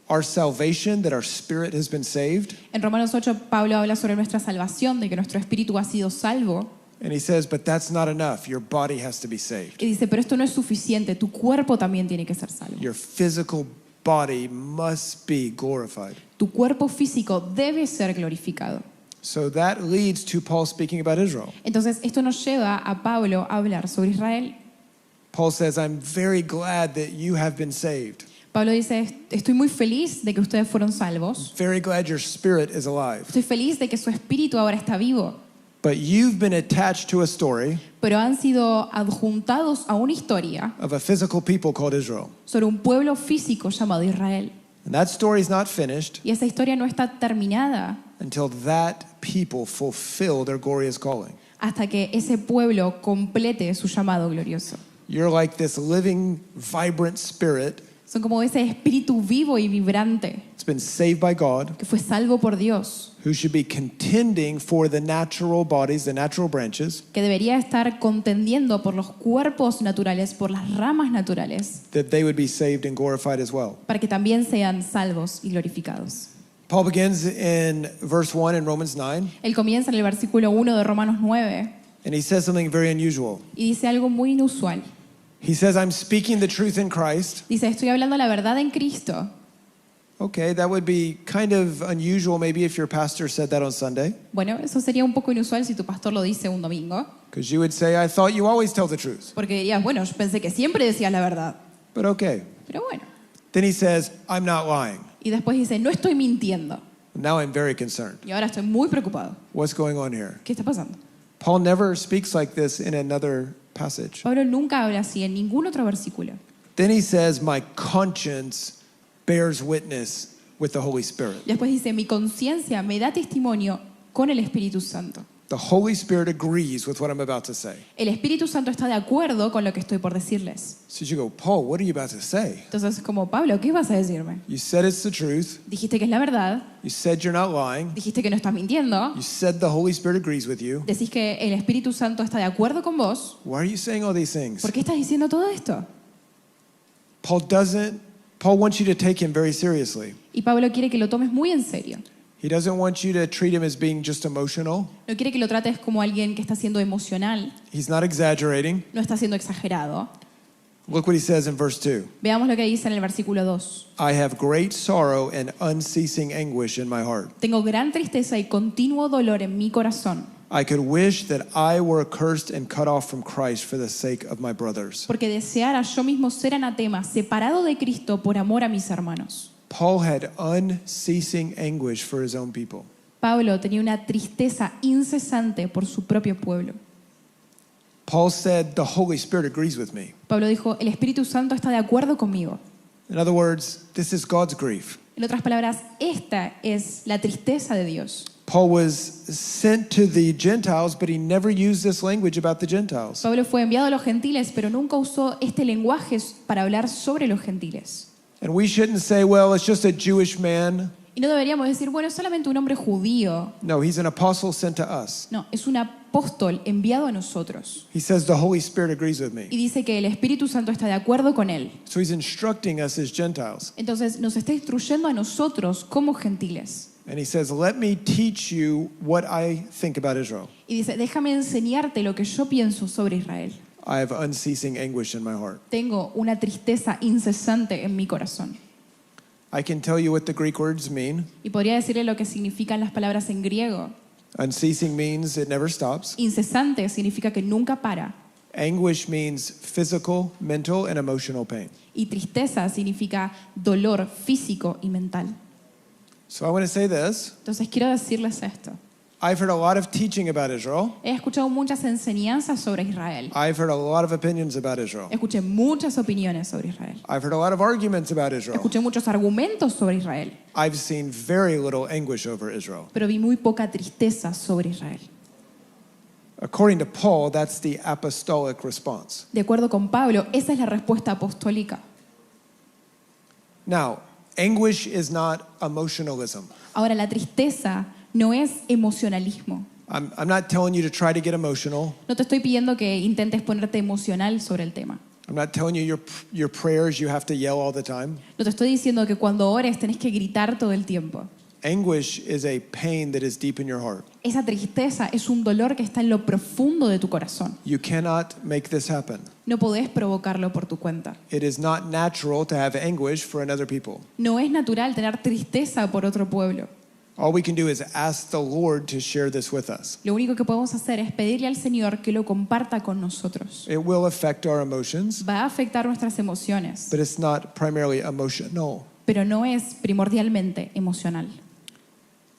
our salvation, that our spirit has been saved. En Romanos 8 Pablo habla sobre nuestra salvación, de que nuestro espíritu ha sido salvo. And he says, but that's not enough. Your body has to be saved. Y dice, pero esto no es suficiente, tu cuerpo también tiene que ser salvo. Your physical body must be glorified. Tu cuerpo físico debe ser glorificado. So that leads to Paul speaking about Israel. Entonces esto nos lleva a Pablo a hablar sobre Israel. Paul says, I'm very glad that you have been saved. Pablo dice, estoy muy feliz de que ustedes fueron salvos. Very glad your spirit is alive. Estoy feliz de que su espíritu ahora está vivo. But you've been attached to a story Pero han sido adjuntados a una historia of a physical people called Israel. sobre un pueblo físico llamado Israel. And that story is not finished Y esa historia no está terminada until that people fulfill their glorious calling. hasta que ese pueblo complete su llamado glorioso. You're like this living, vibrant spirit Son como ese espíritu vivo y vibrante that's been saved by God, que fue salvo por Dios, who should be contending for the natural bodies, the natural branches, que debería estar contendiendo por los cuerpos naturales, por las ramas naturales, that they would be saved and glorified as well. para que también sean salvos y glorificados. Paul begins in verse 1 in Romans 9, Él comienza en el versículo 1 de Romanos 9 and he says something very unusual. y dice algo muy inusual. He says, I'm speaking the truth in Christ. Dice, estoy hablando la verdad en Cristo. Okay, that would be kind of unusual maybe if your pastor said that on Sunday, Bueno, eso sería un poco inusual si tu pastor lo dice un domingo, because you would say, I thought you always tell the truth. porque dirías, bueno, yo pensé que siempre decías la verdad. But okay. Pero bueno. Then he says, I'm not lying. Y después dice, no estoy mintiendo. Now I'm very concerned. Y ahora estoy muy preocupado. What's going on here? ¿Qué está pasando? Paul never speaks like this in another passage. Pablo nunca habla así en ningún otro versículo. Then he says, my conscience bears witness with the Holy Spirit. Después dice, mi conciencia me da testimonio con el Espíritu Santo. The Holy Spirit agrees with what I'm about to say. El Espíritu Santo está de acuerdo con lo que estoy por decirles. So you go, Paul, what are you about to say? Entonces es como, Pablo, ¿qué vas a decirme? You said it's the truth. Dijiste que es la verdad, You said you're not lying. dijiste que no estás mintiendo, You said the Holy Spirit agrees with you. decís que el Espíritu Santo está de acuerdo con vos. Why are you saying all these things? ¿Por qué estás diciendo todo esto? Paul wants you to take him very seriously. Y Pablo quiere que lo tomes muy en serio. He doesn't want you to treat him as being just emotional. No quiere que lo trates como alguien que está siendo emocional, He's not exaggerating. no está siendo exagerado. Look what he says in verse 2. Veamos lo que dice en el versículo 2. I have great sorrow and unceasing anguish in my heart. Tengo gran tristeza y continuo dolor en mi corazón, I could wish that I were accursed and cut off from Christ for the sake of my brothers. porque deseara yo mismo ser anatema, separado de Cristo por amor a mis hermanos. Paul had unceasing anguish for his own people. Pablo tenía una tristeza incesante por su propio pueblo. Paul said, the Holy Spirit agrees with me. Pablo dijo, el Espíritu Santo está de acuerdo conmigo. In other words, this is God's grief. En otras palabras, esta es la tristeza de Dios. Paul was sent to the Gentiles, but he never used this language about the Gentiles. Pablo fue enviado a los gentiles, pero nunca usó este lenguaje para hablar sobre los gentiles. And we shouldn't say, well, it's just a Jewish man. Y no deberíamos decir, bueno, es solamente un hombre judío. No, he's an apostle sent to us. No, es un apóstol enviado a nosotros. He says the Holy Spirit agrees with me. Y dice que el Espíritu Santo está de acuerdo con él. So he's instructing us as Gentiles. Entonces nos está instruyendo a nosotros como gentiles. And he says, let me teach you what I think about Israel. Y dice, déjame enseñarte lo que yo pienso sobre Israel. I have unceasing anguish in my heart. Tengo una tristeza incesante en mi corazón. I can tell you what the Greek words mean. Y podría decirle lo que significan las palabras en griego. Unceasing means it never stops. Incesante significa que nunca para. Anguish means physical, mental, and emotional pain. Y tristeza significa dolor físico y mental. So I want to say this. Entonces quiero decirles esto. I've heard a lot of teaching about Israel. He escuchado muchas enseñanzas sobre Israel. I've heard a lot of opinions about Israel. Escuché muchas opiniones sobre Israel. I've heard a lot of arguments about Israel. Escuché muchos argumentos sobre Israel. I've seen very little anguish over Israel. Pero vi muy poca tristeza sobre Israel. According to Paul, that's the apostolic response. De acuerdo con Pablo, esa es la respuesta apostólica. Now, anguish is not emotionalism. Ahora, la tristeza no es emocionalismo. I'm not telling you to try to get emotional. No te estoy pidiendo que intentes ponerte emocional sobre el tema. I'm not telling you your prayers you have to yell all the time. No te estoy diciendo que cuando ores tenés que gritar todo el tiempo. Anguish is a pain that is deep in your heart. Esa tristeza es un dolor que está en lo profundo de tu corazón. You cannot make this happen. No podés provocarlo por tu cuenta. It is not natural to have anguish for another people. No es natural tener tristeza por otro pueblo. All we can do is ask the Lord to share this with us. Lo único que podemos hacer es pedirle al Señor que lo comparta con nosotros. It will affect our emotions, Va a afectar nuestras emociones, but it's not primarily emotional. pero no es primordialmente emocional.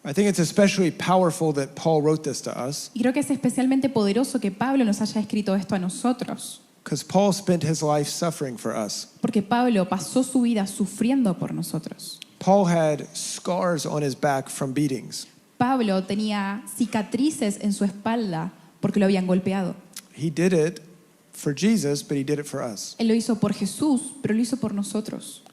I think it's especially powerful that Paul wrote this to us Y creo que es especialmente poderoso que Pablo nos haya escrito esto a nosotros, because Paul spent his life suffering for us. porque Pablo pasó su vida sufriendo por nosotros. Paul had scars on his back from beatings. Pablo tenía cicatrices en su espalda porque lo habían golpeado. He did it for Jesus, but he did it for us. Él lo hizo por Jesús, pero lo hizo por nosotros.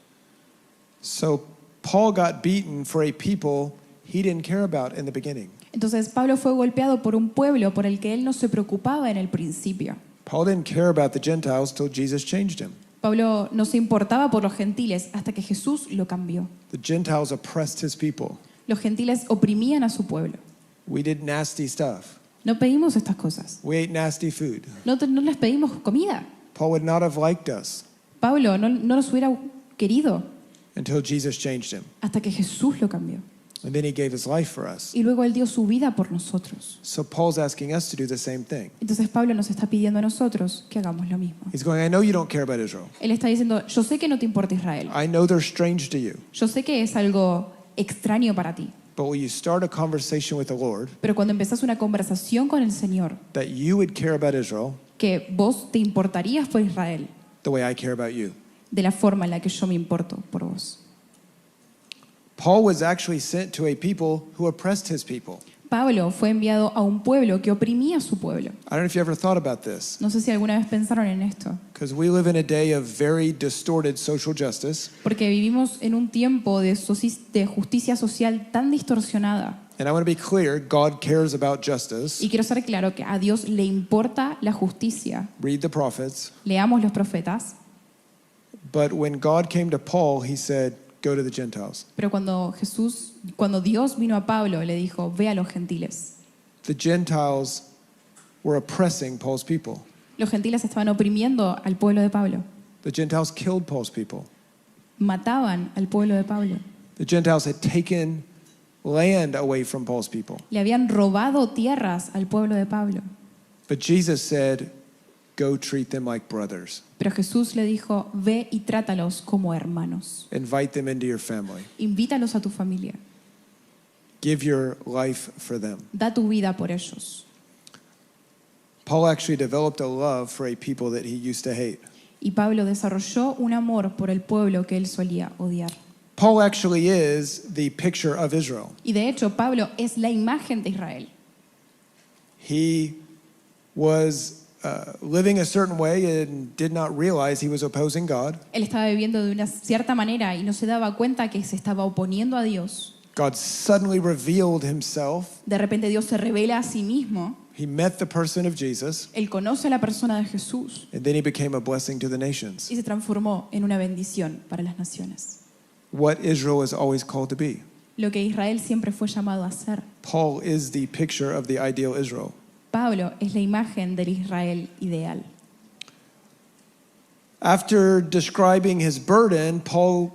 So Paul got beaten for a people he didn't care about in the beginning. Entonces Pablo fue golpeado por un pueblo por el que él no se preocupaba en el principio. Paul didn't care about the Gentiles till Jesus changed him. Pablo no se importaba por los gentiles hasta que Jesús lo cambió. The Gentiles oppressed his people. Los gentiles oprimían a su pueblo. We did nasty stuff. No pedimos estas cosas. We ate nasty food. No les pedimos comida. Paul would not have liked us Pablo no nos hubiera querido until Jesus changed him. hasta que Jesús lo cambió. And then he gave his life for us. Y luego él dio su vida por nosotros. So Paul's asking us to do the same thing. Entonces Pablo nos está pidiendo a nosotros que hagamos lo mismo. He's going, I know you don't care about Israel. Él está diciendo, yo sé que no te importa Israel. I know they're strange to you. Yo sé que es algo extraño para ti. But will you start a conversation with the Lord Pero cuando empezás una conversación con el Señor, that you would care about Israel que vos te importarías por Israel the way I care about you? de la forma en la que yo me importo por vos. Paul was actually sent to a people who oppressed his people. Pablo fue enviado a un pueblo que oprimía a su pueblo. I don't know if you ever thought about this, No sé si alguna vez pensaron en esto, because we live in a day of very distorted social justice. porque vivimos en un tiempo de justicia social tan distorsionada. And I want to be clear, God cares about justice. Y quiero ser claro que a Dios le importa la justicia. Read the prophets. Leamos los profetas. But when God came to Paul, he said, go to the Gentiles. Pero cuando Dios vino a Pablo, le dijo, ve a los gentiles. The Gentiles were oppressing Paul's people. Los gentiles estaban oprimiendo al pueblo de Pablo. The Gentiles killed Paul's people. Mataban al pueblo de Pablo. The Gentiles had taken land away from Paul's people. Le habían robado tierras al pueblo de Pablo. But Jesus said, go treat them like brothers. Pero Jesús le dijo, ve y trátalos como hermanos. Invite them into your family. Invítalos a tu familia. Give your life for them. Da tu vida por ellos. Paul actually developed a love for a people that he used to hate. Y Pablo desarrolló un amor por el pueblo que él solía odiar. Paul actually is the picture of Israel. Y de hecho, Pablo es la imagen de Israel. He was living a certain way and did not realize he was opposing God. Él estaba viviendo de una cierta manera y no se daba cuenta que se estaba oponiendo a Dios. God suddenly revealed himself. De repente Dios se revela a sí mismo. He met the person of Jesus, Él conoce a la persona de Jesús and then he became a blessing to the nations. y se transformó en una bendición para las naciones. What Israel is always called to be. Lo que Israel siempre fue llamado a ser. Paul is the picture of the ideal Israel. Pablo es la imagen del Israel ideal. After describing his burden, Paul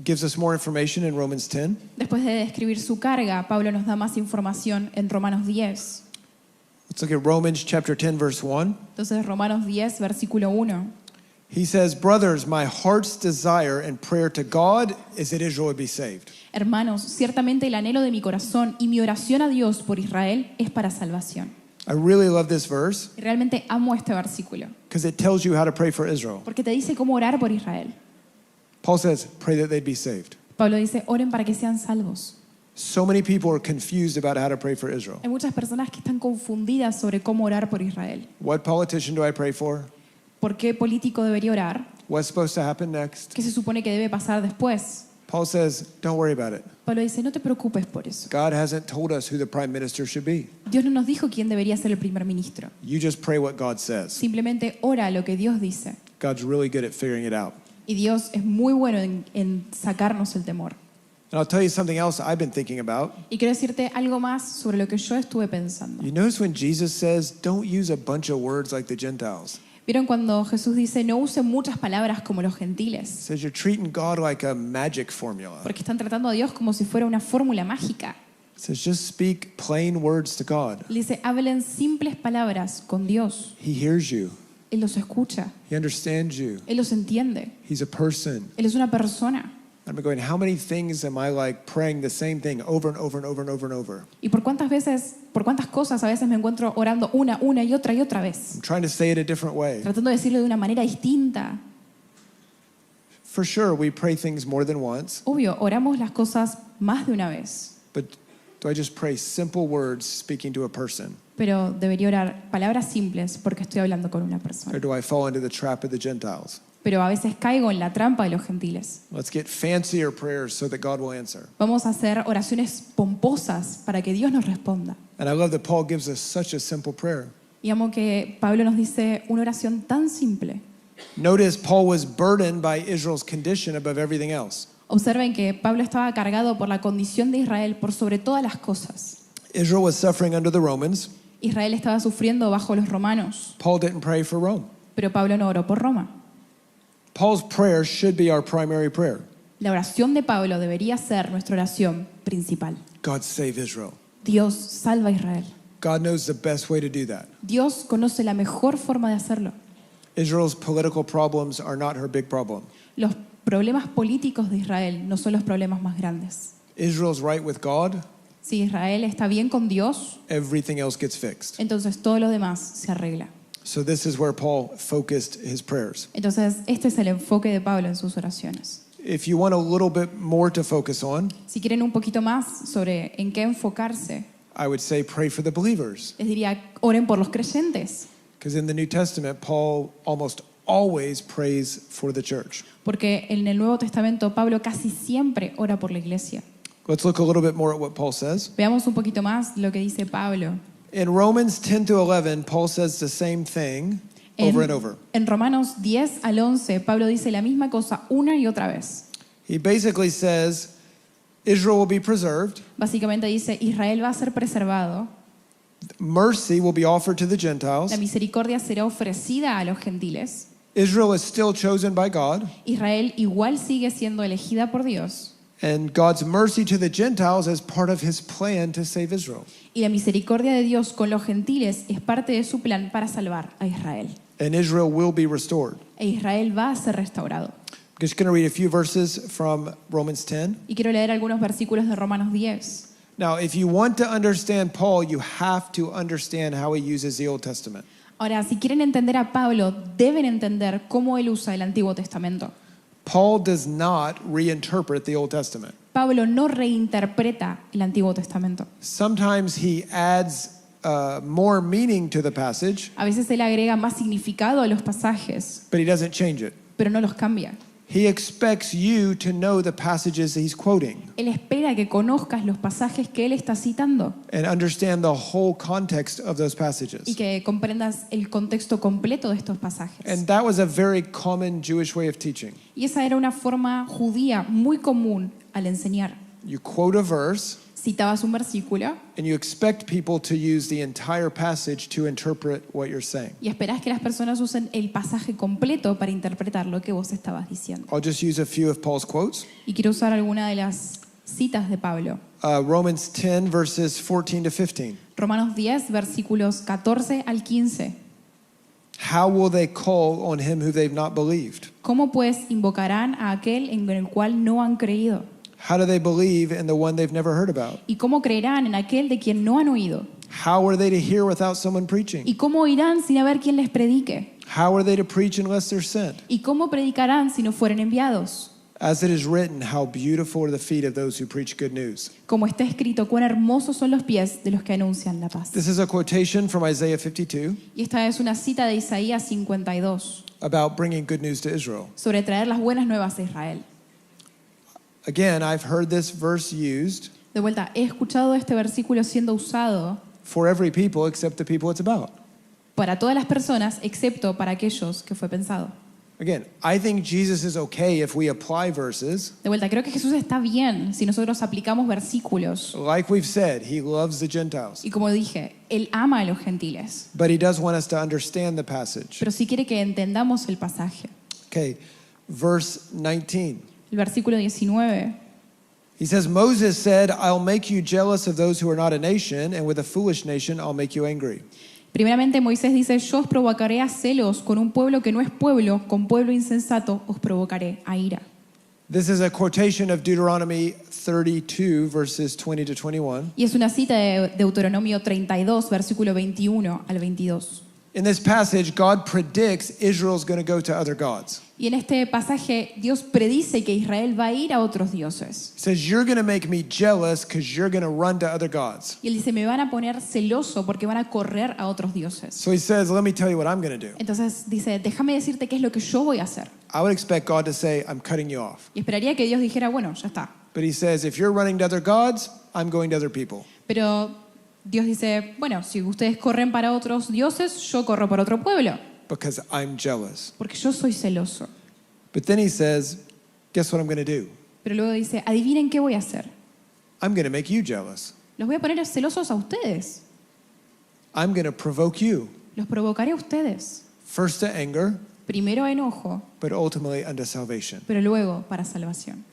gives us more information in Romans 10. Después de describir su carga, Pablo nos da más información en Romanos 10. Let's look at Romans chapter 10, verse 1. Entonces, Romanos 10, versículo 1. He says, "Brothers, my heart's desire and prayer to God is that Israel would be saved." Hermanos, ciertamente el anhelo de mi corazón y mi oración a Dios por Israel es para salvación. I really love this verse Y realmente amo este versículo, because it tells you how to pray for Israel. porque te dice cómo orar por Israel. Paul says, pray that they'd be saved. Pablo dice, oren para que sean salvos. So many people are confused about how to pray for Israel. Hay muchas personas que están confundidas sobre cómo orar por Israel. What politician do I pray for? ¿Por qué político debería orar? What's supposed to happen next? ¿Qué se supone que debe pasar después? Paul says, don't worry about it. Pablo dice, no te preocupes por eso. God hasn't told us who the prime minister should be. Dios no nos dijo quién debería ser el primer ministro. You just pray what God says. Simplemente ora lo que Dios dice. God's really good at figuring it out. Y Dios es muy bueno en sacarnos el temor. And I'll tell you something else I've been thinking about. Y quiero decirte algo más sobre lo que yo estuve pensando. You notice when Jesus says, don't use a bunch of words like the Gentiles. ¿Vieron cuando Jesús dice, no usen muchas palabras como los He gentiles? says you're treating God like a magic formula. Porque están tratando a Dios como si fuera una fórmula mágica. He says just speak plain words to God. Le dice, hablen simples palabras con Dios. He hears you. Él los escucha. He understands you. Él los entiende. He's a person. Él es una persona. I'm going, how many things am I like praying the same thing over and over and over and over and over? ¿Y por cuántas cosas a veces me encuentro orando una y otra vez? I'm trying to say it a different way. Tratando de decirlo de una manera distinta. For sure, we pray things more than once, Obvio, oramos las cosas más de una vez. but do I just pray simple words speaking to a person? Pero debería orar palabras simples porque estoy hablando con una Or persona. do I fall into the trap of the Gentiles? Pero a veces caigo en la trampa de los gentiles. Let's get fancier prayers so that God will answer. Vamos a hacer oraciones pomposas para que Dios nos responda. And I love that Paul gives us such a simple prayer. Y amo que Pablo nos dice una oración tan simple. Notice Paul was burdened by Israel's condition above everything else. Observen que Pablo estaba cargado por la condición de Israel por sobre todas las cosas. Israel was suffering under the Romans. Israel estaba sufriendo bajo los romanos, Paul didn't pray for Rome. pero Pablo no oró por Roma. Paul's prayer should be our primary prayer. La oración de Pablo debería ser nuestra oración principal. God save Israel. Dios salva a Israel. God knows the best way to do that. Dios conoce la mejor forma de hacerlo. Israel's political problems are not her big problem. Los problemas políticos de Israel no son los problemas más grandes. Israel's right with God, Si Israel está bien con Dios, everything else gets fixed. entonces todo lo demás se arregla. So this is where Paul focused his prayers. Entonces, este es el enfoque de Pablo en sus oraciones. If you want a little bit more to focus on, Si quieren un poquito más sobre en qué enfocarse, I would say pray for the believers. les diría, oren por los creyentes. Because in the New Testament, Paul almost always prays for the church. Porque en el Nuevo Testamento Pablo casi siempre ora por la iglesia. Let's look a little bit more at what Paul says. Veamos un poquito más lo que dice Pablo. In Romans 10 to 11, Paul says the same thing over and over. En Romanos 10 al 11, Pablo dice la misma cosa una y otra vez. He basically says Israel will be preserved, Básicamente dice, Israel va a ser preservado, mercy will be offered to the la Gentiles, misericordia será ofrecida a los gentiles, Israel is still chosen by God, Israel igual sigue siendo elegida por Dios, and God's mercy to the Gentiles is part of his plan to save Israel. y la misericordia de Dios con los gentiles es parte de su plan para salvar a Israel. And Israel will be restored. E Israel va a ser restaurado. I'm just going to read a few verses from Romans 10. Y quiero leer algunos versículos de Romanos 10. Now, if you want to understand Paul, you have to understand how he uses the Old Testament. Ahora, si quieren entender a Pablo, deben entender cómo él usa el Antiguo Testamento. Paul does not reinterpret the Old Testament. Pablo no reinterpreta el Antiguo Testamento. Sometimes he adds more meaning to the passage, A veces él agrega más significado a los pasajes, but he doesn't change it. pero no los cambia. He expects you to know the passages that he's quoting Él espera que conozcas los pasajes que él está citando and understand the whole context of those passages. y que comprendas el contexto completo de estos pasajes. And that was a very common Jewish way of teaching. Y esa era una forma judía muy común al enseñar. You quote a verse, Citabas un versículo and you expect people to use the entire passage to interpret what you're saying. y esperás que las personas usen el pasaje completo para interpretar lo que vos estabas diciendo. I'll just use a few of Paul's quotes. Y quiero usar alguna de las citas de Pablo. Romans 10, verses 14 to 15. Romanos 10, versículos 14 al 15. How will they call on him who they've not believed? ¿Cómo pues invocarán a aquel en el cual no han creído? How do they believe in the one they've never heard about? ¿Y cómo creerán en aquel de quien no han oído? How are they to hear without someone preaching? ¿Y cómo oirán sin haber quien les predique? How are they to preach unless they're sent? ¿Y cómo predicarán si no fueren enviados? As it is written, how beautiful are the feet of those who preach good news. Como está escrito, cuán hermosos son los pies de los que anuncian la paz. This is a quotation from Isaiah 52 Y esta es una cita de Isaías 52 about bringing good news to Israel. sobre traer las buenas nuevas a Israel. Again, I've heard this verse used De vuelta, he escuchado este versículo siendo usado for every people except the people it's about. para todas las personas, excepto para aquellos que fue pensado. Again, I think Jesus is okay if we apply verses. De vuelta, creo que Jesús está bien si nosotros aplicamos versículos. Like we've said, he loves the Gentiles. Y como dije, Él ama a los gentiles, But he does want us to understand the passage. pero sí quiere que entendamos el pasaje. Okay, verse 19. El versículo 19 He says, Moses said, I'll make you jealous of those who are not a nation, and with a foolish nation I'll make you angry. Primeramente Moisés dice, yo os provocaré a celos con un pueblo que no es pueblo, con pueblo insensato os provocaré a ira. This is a quotation of Deuteronomy 32, verses 20 to 21. Y es una cita de Deuteronomio 32, versículo 21 al 22. In this passage, God predicts Israel's going to go to other gods. Y en este pasaje Dios predice que Israel va a ir a otros dioses. He says, you're going to make me jealous because you're going to run to other gods. Y él dice, me van a poner celoso porque van a correr a otros dioses. So he says, let me tell you what I'm going to do. Entonces dice, déjame decirte qué es lo que yo voy a hacer. I would expect God to say, I'm cutting you off. Y esperaría que Dios dijera, bueno, ya está. But he says, if you're running to other gods, I'm going to other people. Pero Dios dice, bueno, si ustedes corren para otros dioses, yo corro para otro pueblo, Because I'm jealous. porque yo soy celoso. But then he says, guess what I'm going to do? Pero luego dice, adivinen qué voy a hacer. I'm going to make you jealous. Los voy a poner celosos a ustedes. I'm going to provoke you. Los provocaré a ustedes. First to anger, Primero a enojo, but ultimately unto salvation. pero luego para salvación.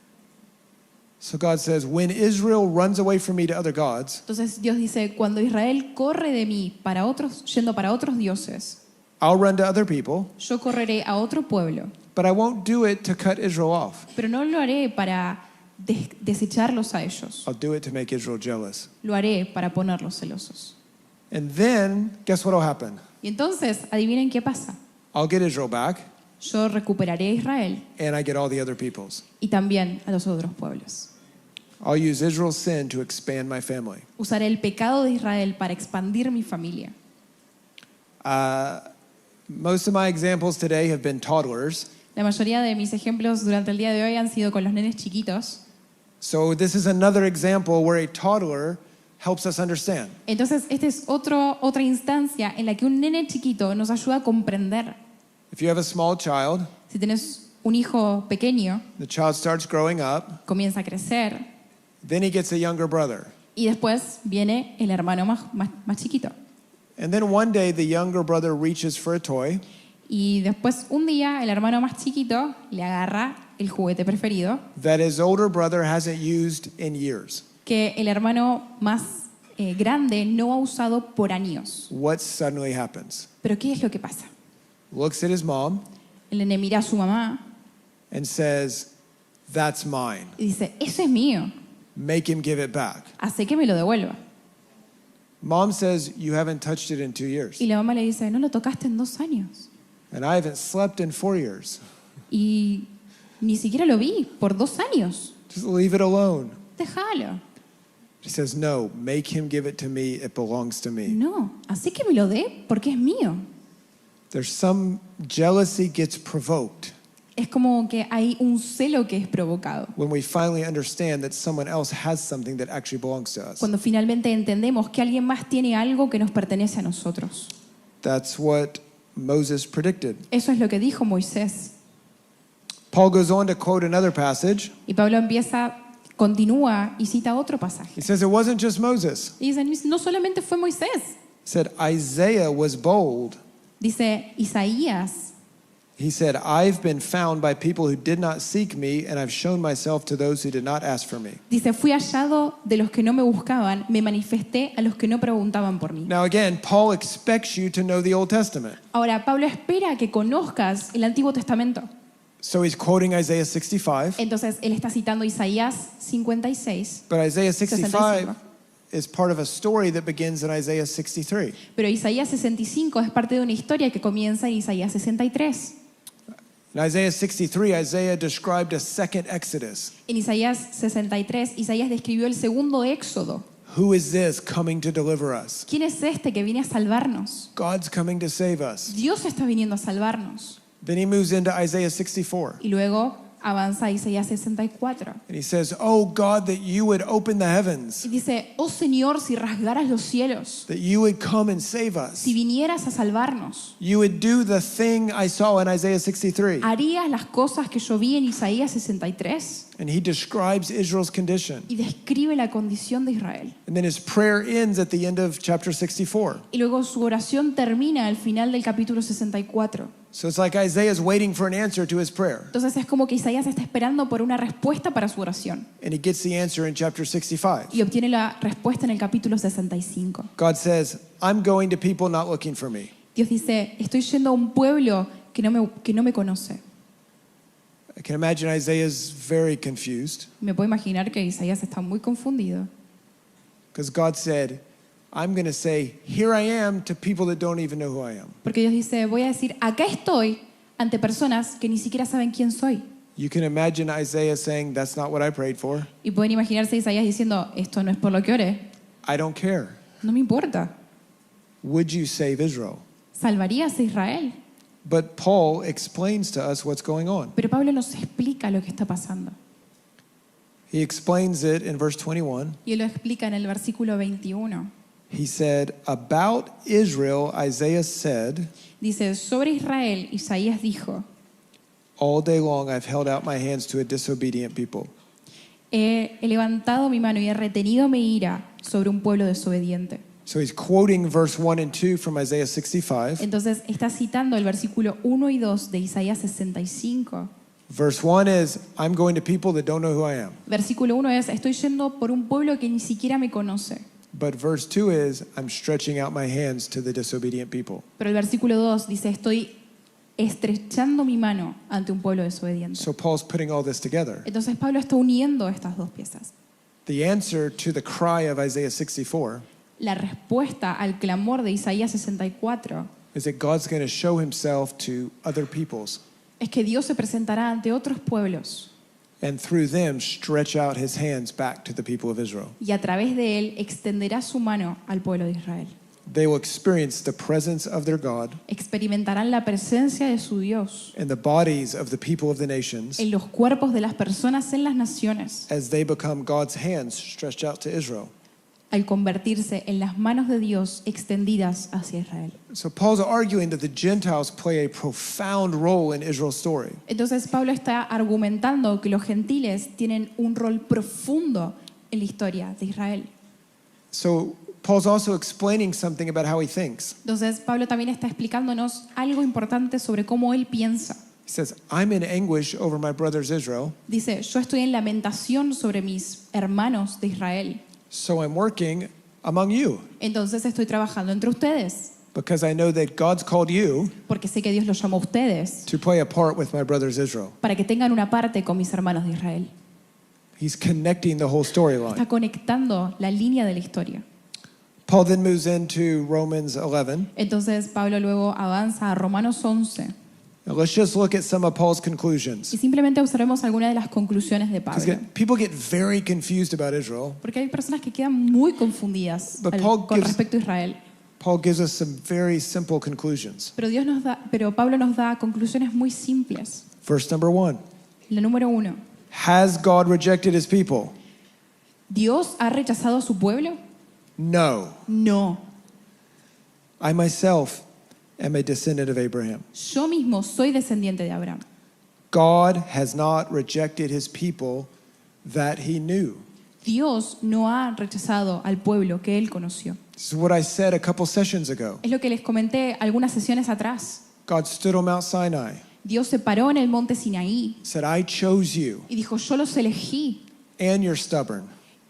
So God says, when Israel runs away from me to other gods, Entonces Dios dice, cuando Israel corre de mí para otros, yendo para otros dioses, I'll run to other people, yo correré a otro pueblo, but I won't do it to cut Israel off. pero no lo haré para desecharlos a ellos. I'll do it to make Israel jealous. Lo haré para ponerlos celosos. And then, guess what will happen? Y entonces, adivinen qué pasa. I'll get Israel back, Yo recuperaré a Israel and I get all the other peoples. y también a los otros pueblos. I'll use Israel's sin to expand my family. Usaré el pecado de Israel para expandir mi familia. Most of my examples today have been toddlers. La mayoría de mis ejemplos durante el día de hoy han sido con los nenes chiquitos. So this is another example where a toddler helps us understand. Entonces, esta es otra instancia en la que un nene chiquito nos ayuda a comprender. If you have a small child, Si tienes un hijo pequeño, the child starts growing up, comienza a crecer then he gets a younger brother. y después viene el hermano más chiquito. And then one day the younger brother reaches for a toy, Y después un día el hermano más chiquito le agarra el juguete preferido that his older brother hasn't used in years. que el hermano más grande no ha usado por años. What suddenly happens? Pero ¿qué es lo que pasa? Looks at his mom El nene mira a su mamá and says, that's mine. y dice, eso es mío, Make him give it back. hace que me lo devuelva. Mom says, you haven't touched it in 2 years. Y la mamá le dice, no lo tocaste en 2 años. And I haven't slept in 4 years. Y Ni siquiera lo vi por 2 años. Just leave it alone. Déjalo. He says, no, make him give it to me. It belongs to me. No, así que me lo dé porque es mío. There's some jealousy gets provoked Es como que hay un celo que es provocado. when we finally understand that someone else has something that actually belongs to us. Cuando finalmente entendemos que alguien más tiene algo que nos pertenece a nosotros. That's what Moses predicted. Eso es lo que dijo Moisés. Paul goes on to quote another passage. Y Pablo continúa y cita otro pasaje. He says it wasn't just Moses. Y dice, no solamente fue Moisés. He said Isaiah was bold. Dice Isaías. He said, I've been found by people who did not seek me, and I've shown myself to those who did not ask for me. Dice, fui hallado de los que no me buscaban, me manifesté a los que no preguntaban por mí. Now again, Paul expects you to know the Old Testament. Ahora, Pablo espera que conozcas el Antiguo Testamento. So he's quoting Isaiah 65, Entonces, él está citando Isaías 56. but Isaiah 65 65. is part of a story that begins in Isaiah 63. Pero Isaías 65 es parte de una historia que comienza en Isaías 63. In Isaiah 63, Isaiah described a second Exodus. En Isaías 63, Isaías describió el segundo éxodo. Who is this coming to deliver us? ¿Quién es este que viene a salvarnos? God's coming to save us. Dios está viniendo a salvarnos. Then he moves into Isaiah 64. Y luego avanza a Isaías 64. And he says, oh God, that you would open the heavens, Y dice, oh Señor, si rasgaras los cielos, that you would come and save us. si vinieras a salvarnos, You would do the thing I saw in Isaiah 63. ¿harías las cosas que yo vi en Isaías 63? And he describes Israel's condition. Y describe la condición de Israel. And then his prayer ends at the end of chapter 64. Y luego su oración termina al final del capítulo 64. So it's like Isaiah's waiting for an answer to his prayer. Entonces es como que Isaías está esperando por una respuesta para su oración. And he gets the answer in chapter 65. Y obtiene la respuesta en el capítulo 65. God says, I'm going to people not looking for me. Dios dice, estoy yendo a un pueblo que no me conoce. I can imagine Isaiah's very confused Me puedo imaginar que Isaías está muy confundido. because God said, I'm going to say, here I am to people that don't even know who I am. Porque Dios dice, voy a decir, acá estoy ante personas que ni siquiera saben quién soy. You can imagine Isaiah saying, that's not what I prayed for. Y pueden imaginarse a Isaías diciendo, esto no es por lo que oré, I don't care. no me importa. Would you save Israel? ¿Salvarías a Israel? But Paul explains to us what's going on. Pero Pablo nos explica lo que está pasando. He explains it in verse 21. Y él lo explica en el versículo 21. He said, about Israel, Isaiah said, Dice, sobre Israel, Isaías dijo, all day long I've held out my hands to a disobedient people. he levantado mi mano y he retenido mi ira sobre un pueblo desobediente. So he's quoting verse 1 and 2 from Isaiah 65. Entonces está citando el versículo 1 y 2 de Isaías 65. Verse 1 is, I'm going to people that don't know who I am. Versículo 1 es, estoy yendo por un pueblo que ni siquiera me conoce. But verse 2 is, I'm stretching out my hands to the disobedient people. Pero el versículo 2 dice, estoy estrechando mi mano ante un pueblo desobediente. So Paul's putting all this together. Entonces Pablo está uniendo estas dos piezas. The answer to the cry of Isaiah 64 La respuesta al clamor de Isaías 64 is that God's going to show himself to other peoples es que Dios se presentará ante otros pueblos and through them stretch out his hands back to the people of Israel. y a través de él extenderá su mano al pueblo de Israel. They will experience the presence of their God Experimentarán la presencia de su Dios in the bodies of the people of the nations en los cuerpos de las personas en las naciones as they become God's hands stretched out to Israel. al convertirse en las manos de Dios extendidas hacia Israel. So Paul's arguing that the Gentiles play a profound role in Israel's story. Entonces Pablo está argumentando que los gentiles tienen un rol profundo en la historia de Israel. So Paul's also explaining something about how he thinks. Entonces Pablo también está explicándonos algo importante sobre cómo él piensa. He says, I'm in anguish over my brothers Israel, Dice, yo estoy en lamentación sobre mis hermanos de Israel. so I'm working among you Entonces estoy trabajando entre ustedes, because I know that God's called you porque sé que Dios los llamó a ustedes to play a part with my brothers Israel. para que tengan una parte con mis hermanos de Israel. He's connecting the whole storyline. Está conectando la línea de la historia. Paul then moves into Romans 11, Entonces Pablo luego avanza a Romanos 11 Now let's just look at some of Paul's conclusions. Y simplemente observemos algunas de las conclusiones de Because Pablo. people get very confused about Israel. Porque hay personas que quedan muy confundidas But Paul con gives- respecto a Israel. Paul gives us some very simple conclusions. Pero Pablo nos da conclusiones muy simples. Verse number 1. La número 1. Has God rejected his people? ¿Dios ha rechazado a su pueblo? No. No. I myself am a descendant of Abraham. Yo mismo soy descendiente de Abraham. God has not rejected his people that he knew. Dios no ha rechazado al pueblo que él conoció. This is what I said a couple sessions ago. Es lo que les comenté algunas sesiones atrás. God stood on Mount Sinai, Dios se paró en el monte Sinaí said, I chose you, y dijo, yo los elegí and you're stubborn,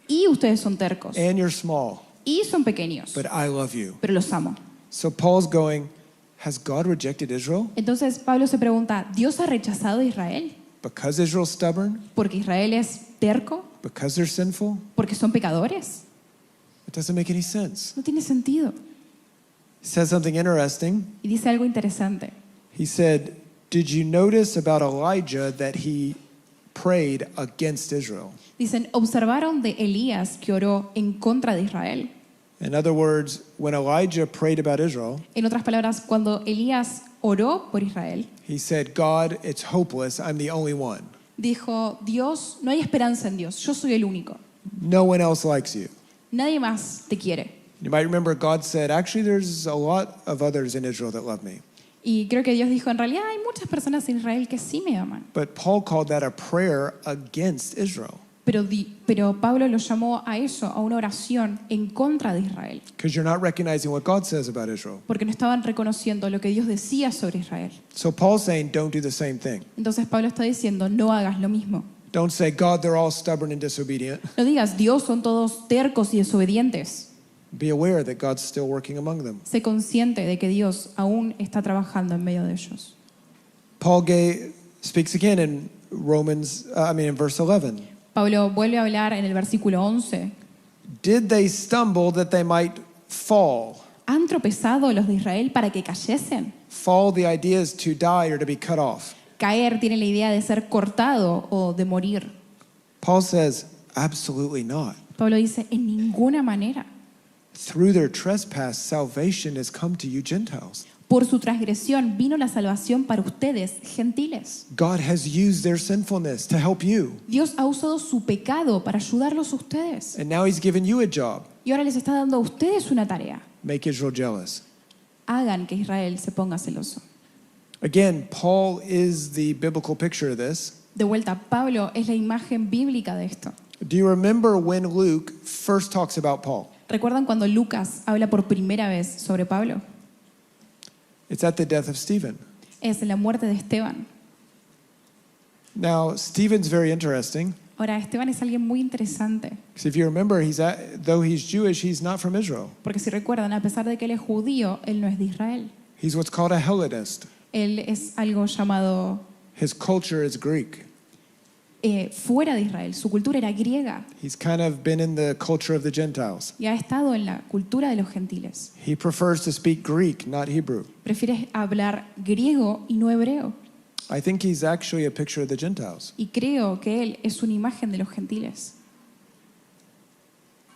y ustedes son tercos and you're small, y son pequeños, but I love you. pero los amo. So Paul's going, has God rejected Israel Entonces Pablo se pregunta, ¿Dios ha rechazado a Israel? because Israel's stubborn? ¿Porque Israel es terco? Because they're sinful? ¿Porque son pecadores? It doesn't make any sense. No tiene sentido. He says something interesting. Y dice algo interesante. He said, did you notice about Elijah that he prayed against Israel? Dicen, observaron de Elías que oró en contra de Israel. In other words, when Elijah prayed about Israel, En otras palabras, cuando Elías oró por Israel, he said, God, it's hopeless. I'm the only one. dijo, Dios, no hay esperanza en Dios, yo soy el único. No one else likes you. Nadie más te quiere. You might remember God said, actually, there's a lot of others in Israel that love me. Y creo que Dios dijo, en realidad hay muchas personas en Israel que sí me aman. But Paul called that a prayer against Israel Pero Pablo lo llamó a eso, a una oración en contra de Israel, because you're not recognizing what God says about Israel. porque no estaban reconociendo lo que Dios decía sobre Israel. So Paul's saying, don't do the same thing. Entonces Pablo está diciendo, no hagas lo mismo. Don't say, God, they're all stubborn and disobedient. No digas, Dios son todos tercos y desobedientes. Be aware that God's still working among them. Sé consciente de que Dios aún está trabajando en medio de ellos. Paul speaks again in in verse 11. Pablo vuelve a hablar en el versículo 11. Did they stumble that they might fall? ¿Han tropezado los de Israel para que cayesen? Fall, the idea is to die or to be cut off. Caer tiene la idea de ser cortado o de morir. Paul says, absolutely not. Pablo dice, en ninguna manera. Through their trespass, salvation has come to you Gentiles. Por su transgresión vino la salvación para ustedes, gentiles. God has used their sinfulness to help you. Dios ha usado su pecado para ayudarlos a ustedes. And now he's given you a job. Y ahora les está dando a ustedes una tarea. Make Israel jealous. Hagan que Israel se ponga celoso. Again, Paul is the biblical picture of this. De vuelta, Pablo es la imagen bíblica de esto. Do you remember when Luke first talks about Paul? ¿Recuerdan cuando Lucas habla por primera vez sobre Pablo? It's at the death of Stephen. Es la muerte de Esteban. Now, Stephen's very interesting. Ahora, Esteban es alguien muy interesante, Because if you remember, though he's Jewish, he's not from Israel. porque si recuerdan, a pesar de que él es judío, él no es de Israel. He's what's called a Hellenist. Él es algo llamado His culture is Greek. fuera de Israel. Su cultura era griega He's kind of been in the culture of the Gentiles. y ha estado en la cultura de los gentiles. He prefers to speak Greek, not Hebrew. Prefiere hablar griego y no hebreo. I think he's actually a picture of the Gentiles. Y creo que él es una imagen de los gentiles.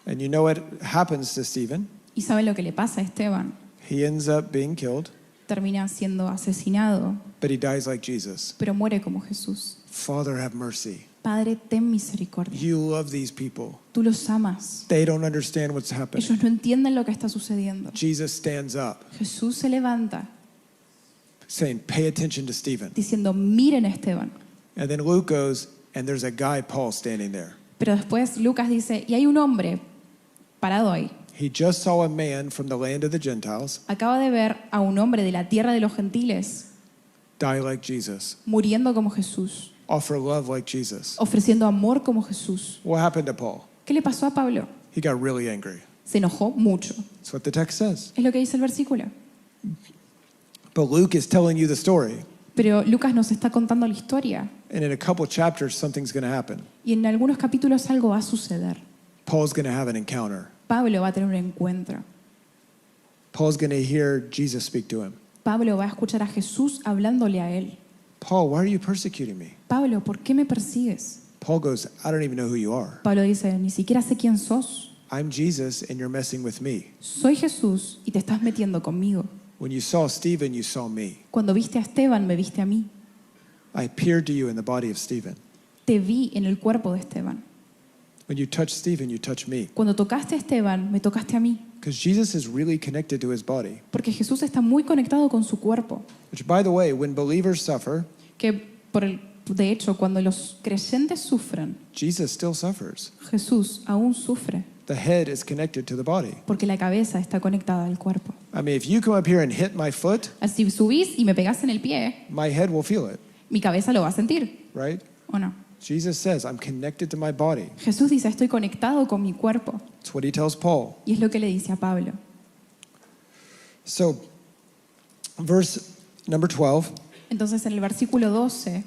And you know what happens to Stephen? ¿Y saben lo que le pasa a Esteban? He ends up being killed, Termina siendo asesinado, but he dies like Jesus. pero muere como Jesús. Father, have mercy. Padre, ten misericordia. You love these people. Tú los amas. They don't understand what's happening. Ellos no entienden lo que está sucediendo. Jesus stands up, Jesús se levanta saying, pay attention to Stephen. diciendo, miren a Esteban. And then Luke goes, and there's a guy, Paul, standing there. Pero después Lucas dice, y hay un hombre parado ahí. He just saw a man from the land of the Gentiles Acaba de ver a un hombre de la tierra de los gentiles die like Jesus, muriendo como Jesús, offer love like Jesus. ofreciendo amor como Jesús. What happened to Paul? ¿Qué le pasó a Pablo? He got really angry. Se enojó mucho. That's what the text says. Es lo que dice el versículo. But Luke is telling you the story. Pero Lucas nos está contando la historia And in a couple chapters, something's going to happen. y en algunos capítulos algo va a suceder. Paul's going to have an encounter. Pablo va a tener un encuentro. Paul's going to hear Jesus speak to him. Pablo va a escuchar a Jesús hablándole a él. Paul, why are you persecuting me? Pablo, ¿por qué me persigues? Paul goes, I don't even know who you are. Pablo dice, ni siquiera sé quién sos. I'm Jesus and you're messing with me. Soy Jesús y te estás metiendo conmigo. When you saw Stephen, you saw me. Cuando viste a Esteban, me viste a mí. I appeared to you in the body of Stephen. Te vi en el cuerpo de Esteban. When you touched Stephen, you touched me. Cuando tocaste a Esteban, me tocaste a mí. Because Jesus is really connected to his body. Porque Jesús está muy conectado con su cuerpo. Which, by the way, when believers suffer, De hecho, cuando los creyentes sufren, Jesus still suffers. Jesús aún sufre. The head is connected to the body. Porque la cabeza está conectada al cuerpo. I mean, if you come up here and hit my foot, Así subís y me pegás en el pie, my head will feel it, mi cabeza lo va a sentir, right? ¿o no? Jesus says, I'm connected to my body. Jesús dice, estoy conectado con mi cuerpo. That's what he tells Paul. Y es lo que le dice a Pablo. So, verse number 12, Entonces en el versículo 12,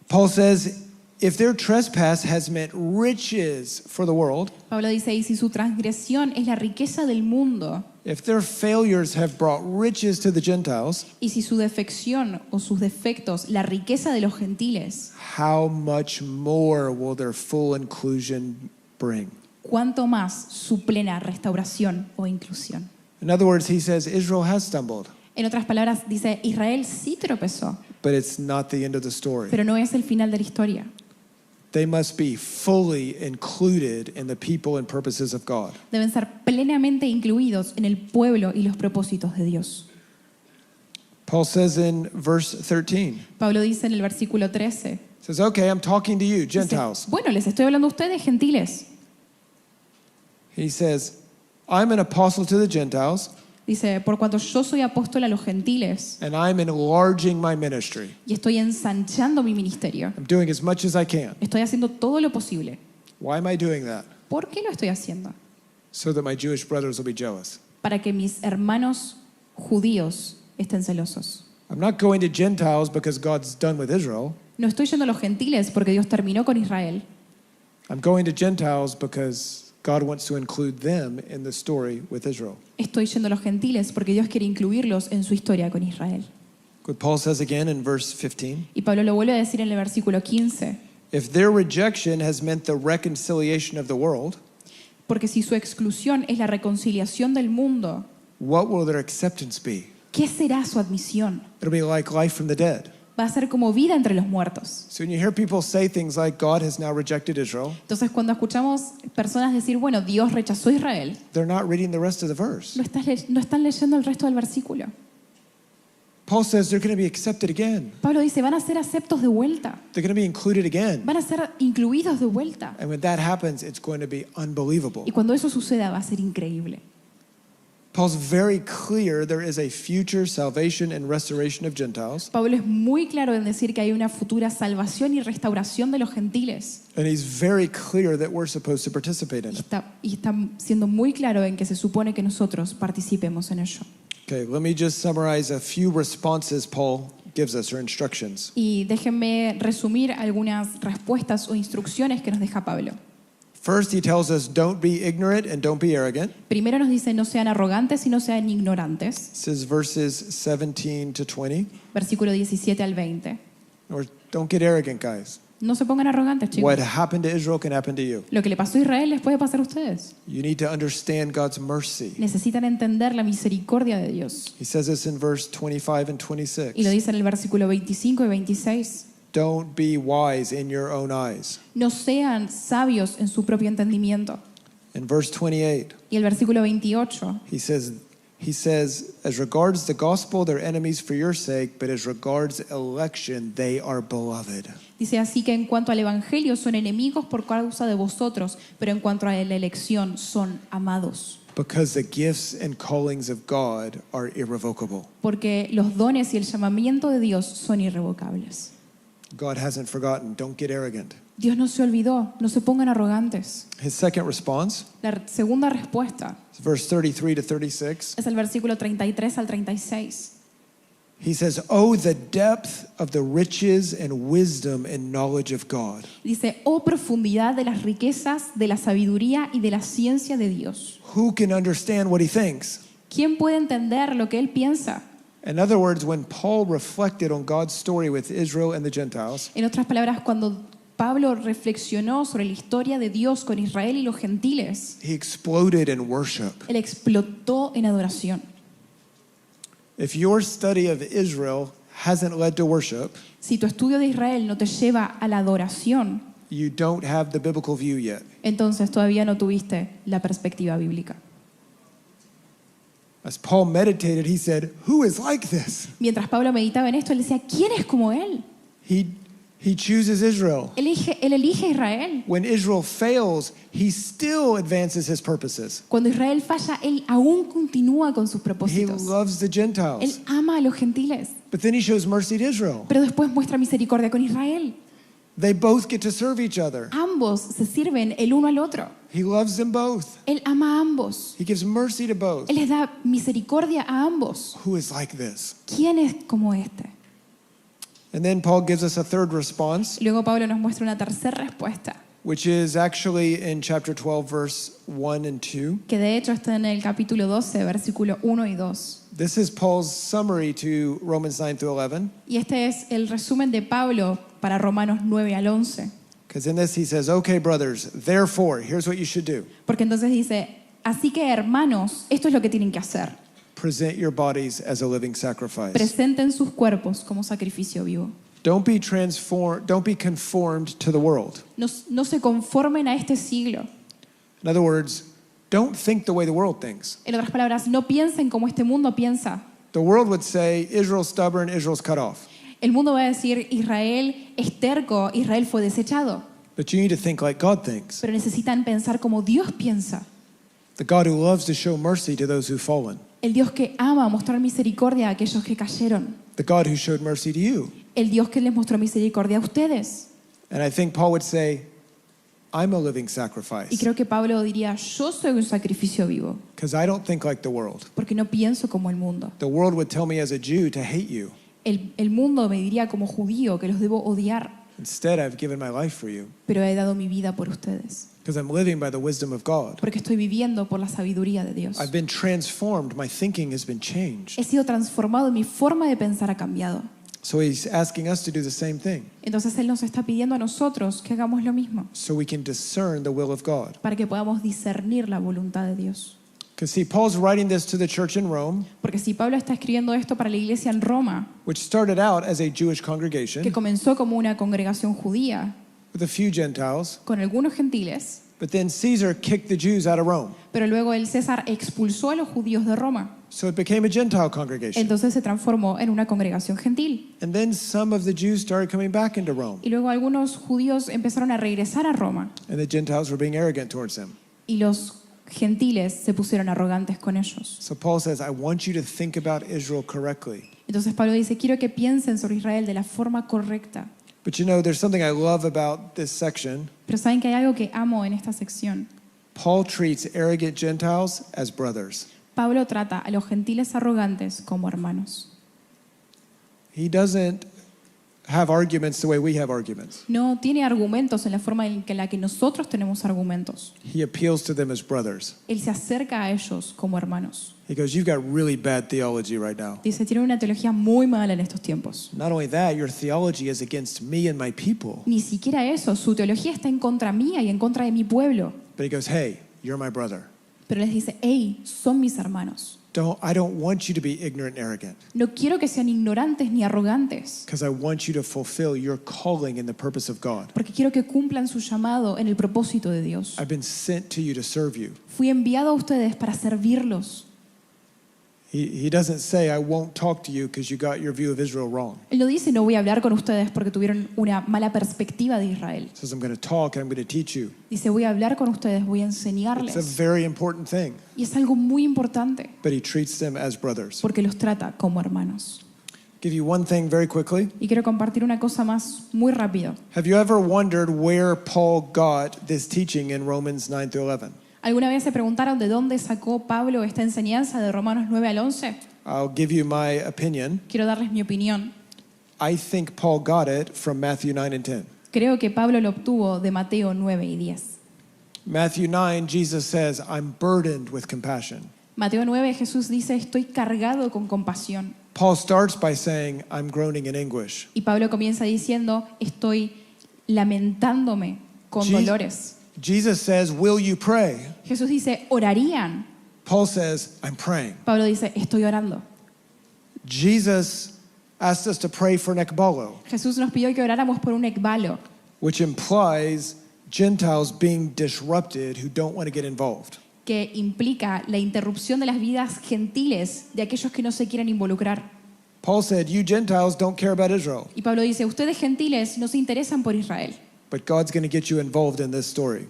Paul says, if their trespass has meant riches for the world, Pablo dice, y si su transgresión es la riqueza del mundo, if their failures have brought riches to the Gentiles, y si su defección o sus defectos, la riqueza de los gentiles, how much more will their full inclusion bring? ¿cuánto más su plena restauración o inclusión? In other words, he says Israel has stumbled, En otras palabras, dice, Israel sí tropezó, but it's not the end of the story. pero no es el final de la historia. They must be fully included in the people and purposes of God. Deben ser plenamente incluidos en el pueblo y los propósitos de Dios. Paul says in verse 13, Pablo dice en el versículo 13, says, okay, I'm talking to you, dice, Gentiles. bueno, les estoy hablando a ustedes, gentiles. He says, I'm an apostle to the Gentiles, Dice, por cuanto yo soy apóstol a los gentiles and I'm enlarging my ministry. y estoy ensanchando mi ministerio, I'm doing as much as I can. estoy haciendo todo lo posible. Why am I doing that? ¿Por qué lo estoy haciendo? So that my Jewish brothers will be jealous. Para que mis hermanos judíos estén celosos. I'm not going to Gentiles because God's done with Israel. No estoy yendo a los gentiles porque Dios terminó con Israel. I'm going to Gentiles because God wants to include them in the story with Israel. Estoy yendo a los gentiles porque Dios quiere incluirlos en su historia con Israel. What Paul says again in verse 15, Y Pablo lo vuelve a decir en el versículo 15, if their rejection has meant the reconciliation of the world, porque si su exclusión es la reconciliación del mundo, what will their acceptance be? ¿qué será su admisión? It'll be like life from the dead. Va a ser como vida entre los muertos. So when you hear people say things like God has now rejected Israel, Entonces cuando escuchamos personas decir, bueno, Dios rechazó a Israel, they're not reading the rest of the verse. no están leyendo el resto del versículo. Paul says they're going to be accepted again. Pablo dice, van a ser aceptos de vuelta, They're going to be included again. van a ser incluidos de vuelta. And when that happens, it's going to be unbelievable. Y cuando eso suceda va a ser increíble. Paul's very clear there is a future salvation and restoration of Gentiles. Pablo es muy claro en decir que hay una futura salvación y restauración de los gentiles. And he's very clear that we're supposed to participate in it. Y está siendo muy claro en que se supone que nosotros participemos en ello. Okay, let me just summarize a few responses Paul gives us, or instructions. Y déjenme resumir algunas respuestas o instrucciones que nos deja Pablo. First, he tells us don't be ignorant and don't be arrogant. Primero nos dice, no sean arrogantes y no sean ignorantes. It says verses 17 to 20. Versículo 17 al 20. Or don't get arrogant, guys. No se pongan arrogantes, chicos. What happened to Israel can happen to you. Lo que le pasó a Israel les puede pasar a ustedes. You need to understand God's mercy. Necesitan entender la misericordia de Dios. He says this in verse 25 and Y lo 26. dice en el versículo 25 y 26. Don't be wise in your own eyes. No sean sabios en su propio entendimiento. In verse 28, Y el versículo 28 he says, as regards the gospel, they're enemies for your sake, but as regards election, they are beloved. dice así que en cuanto al evangelio son enemigos por causa de vosotros, pero en cuanto a la elección son amados. Because the gifts and callings of God are irrevocable. Porque los dones y el llamamiento de Dios son irrevocables. God hasn't forgotten. Don't get arrogant. Dios no se olvidó, no se pongan arrogantes. His second response La segunda respuesta is verse 33 to 36. es el versículo 33 al 36. He says, oh, the depth of the riches and wisdom and knowledge of God. Dice, oh profundidad de las riquezas, de la sabiduría y de la ciencia de Dios. Who can understand what he thinks? ¿Quién puede entender lo que Él piensa? In other words, when Paul reflected on God's story with Israel and the Gentiles, En otras palabras, cuando Pablo reflexionó sobre la historia de Dios con Israel y los gentiles, he exploded in worship. él explotó en adoración. If your study of Israel hasn't led to worship, Si tu estudio de Israel no te lleva a la adoración, you don't have the biblical view yet. entonces todavía no tuviste la perspectiva bíblica. As Paul meditated, he said, "Who is like this?" Mientras Pablo meditaba en esto, él decía, ¿quién es como él? He chooses Israel. Él elige a Israel. When Israel fails, he still advances his purposes. Cuando Israel falla, él aún continúa con sus He propósitos. loves the Él Gentiles. ama a los gentiles, But then he shows mercy to Israel. pero después muestra misericordia con Israel. They both get to serve each other. Ambos se sirven el uno al otro. He loves them both. Él ama a ambos. He gives mercy to both. Él les da misericordia a ambos. Who is like this? ¿Quién es como este? And then Paul gives us a third response, Y luego Pablo nos muestra una tercera respuesta, which is actually in chapter 12, verse 1 and 2. que de hecho está en el capítulo 12, versículo 1 y 2. This is Paul's summary to Romans 9 through 11. Y este es el resumen de Pablo para Romanos 9 al 11. Because in this he says, "Okay, brothers, therefore, here's what you should do. Porque entonces dice, así que hermanos, esto es lo que tienen que hacer. Present your bodies as a living sacrifice. Presenten sus cuerpos como sacrificio vivo. Don't be conformed to the world." No se conformen a este siglo. In other words, don't think the way the world thinks. En otras palabras, no piensen como este mundo piensa. The world would say, Israel's stubborn, Israel's cut off. El mundo va a decir, Israel es terco, Israel fue desechado. But you need to think like God thinks. Pero necesitan pensar como Dios piensa. The God who loves to show mercy to those who've fallen. El Dios que ama mostrar misericordia a aquellos que cayeron. The God who showed mercy to you. El Dios que les mostró misericordia a ustedes. And I think Paul would say, I'm a living Y sacrifice. creo que Pablo diría, yo soy un sacrificio vivo, Because I don't think like the world. porque no pienso como el mundo. The world would tell me as a Jew to hate you. El mundo me diría como judío que los debo odiar, Instead, I've given my life for you. pero he dado mi vida por ustedes, Because I'm living by the wisdom of God. porque estoy viviendo por la sabiduría de Dios. I've been transformed. My thinking has been changed. He sido transformado y mi forma de pensar ha cambiado. So he's asking us to do the same thing. Entonces Él nos está pidiendo a nosotros que hagamos lo mismo, So we can discern the will of God. para que podamos discernir la voluntad de Dios. Because see, Paul's writing this to the church in Rome, Porque si Pablo está escribiendo esto para la iglesia en Roma, which started out as a Jewish que congregation comenzó como una congregación judía, with a few Gentiles, con algunos gentiles, but then Caesar kicked the Jews out of Rome. pero luego el César expulsó a los judíos de Roma. So it became a Gentile congregation. Entonces se transformó en una congregación gentil. And then some of the Jews started coming back into Rome, Y luego algunos judíos empezaron a regresar a Roma and the Gentiles were being arrogant towards them. y los gentiles se pusieron arrogantes con ellos. So Paul says, I want you to think about Israel correctly. Entonces Pablo dice, quiero que piensen sobre Israel de la forma correcta. But you know, there's something I love about this section. Pero saben que hay algo que amo en esta sección. Paul treats arrogant Gentiles as brothers. Pablo trata a los gentiles arrogantes como hermanos. He doesn't have arguments the way we have arguments. No tiene argumentos en la forma en la que nosotros tenemos argumentos. He appeals to them as brothers. Él se acerca a ellos como hermanos. He goes, you've got really bad theology right now. Dice, tienen una teología muy mala en estos tiempos. Not only that, your theology is against me and my people. Ni siquiera eso, su teología está en contra mía y en contra de mi pueblo. But he goes, hey, you're my brother. Pero les dice, hey, son mis hermanos. I don't want you to be ignorant and arrogant, No quiero que sean ignorantes ni arrogantes, because I want you to fulfill your calling in the purpose of God. porque quiero que cumplan su llamado en el propósito de Dios. I've been sent to you to serve you. Fui enviado a ustedes para servirlos. He doesn't say, I won't talk to you because you got your view of Israel wrong. Él no dice, no voy a hablar con ustedes porque tuvieron una mala perspectiva de Israel. He says, I'm going to talk and I'm going to teach you. Dice, voy a hablar con ustedes, voy a It's a enseñarles. very important thing, Y es algo muy importante, but he treats them as brothers. porque los trata como hermanos. Give you one thing very quickly. Y quiero compartir una cosa más muy rápido. Have you ever wondered where Paul got this teaching in Romans 9 through 11? ¿Alguna vez se preguntaron de dónde sacó Pablo esta enseñanza de Romanos 9 al 11? I'll give you my opinion. Quiero darles mi opinión. I think Paul got it from Matthew 9 and 10. Creo que Pablo lo obtuvo de Mateo 9 y 10. Matthew 9, Jesus says, I'm burdened with compassion. Mateo 9, Jesús dice, estoy cargado con compasión. Paul starts by saying, I'm groaning in anguish. Y Pablo comienza diciendo, estoy lamentándome con dolores. Jesus says, will you pray? Jesús dice, ¿orarían? Paul says, I'm praying. Pablo dice, estoy orando. Jesus asked us to pray for Nekbalo, Jesús nos pidió que oráramos por un ekbalo, which implies Gentiles being disrupted who don't want to get involved. que implica la interrupción de las vidas gentiles de aquellos que no se quieren involucrar. Paul said, you Gentiles don't care about Israel, Y Pablo dice, ustedes gentiles no se interesan por Israel, but God's going to get you involved in this story.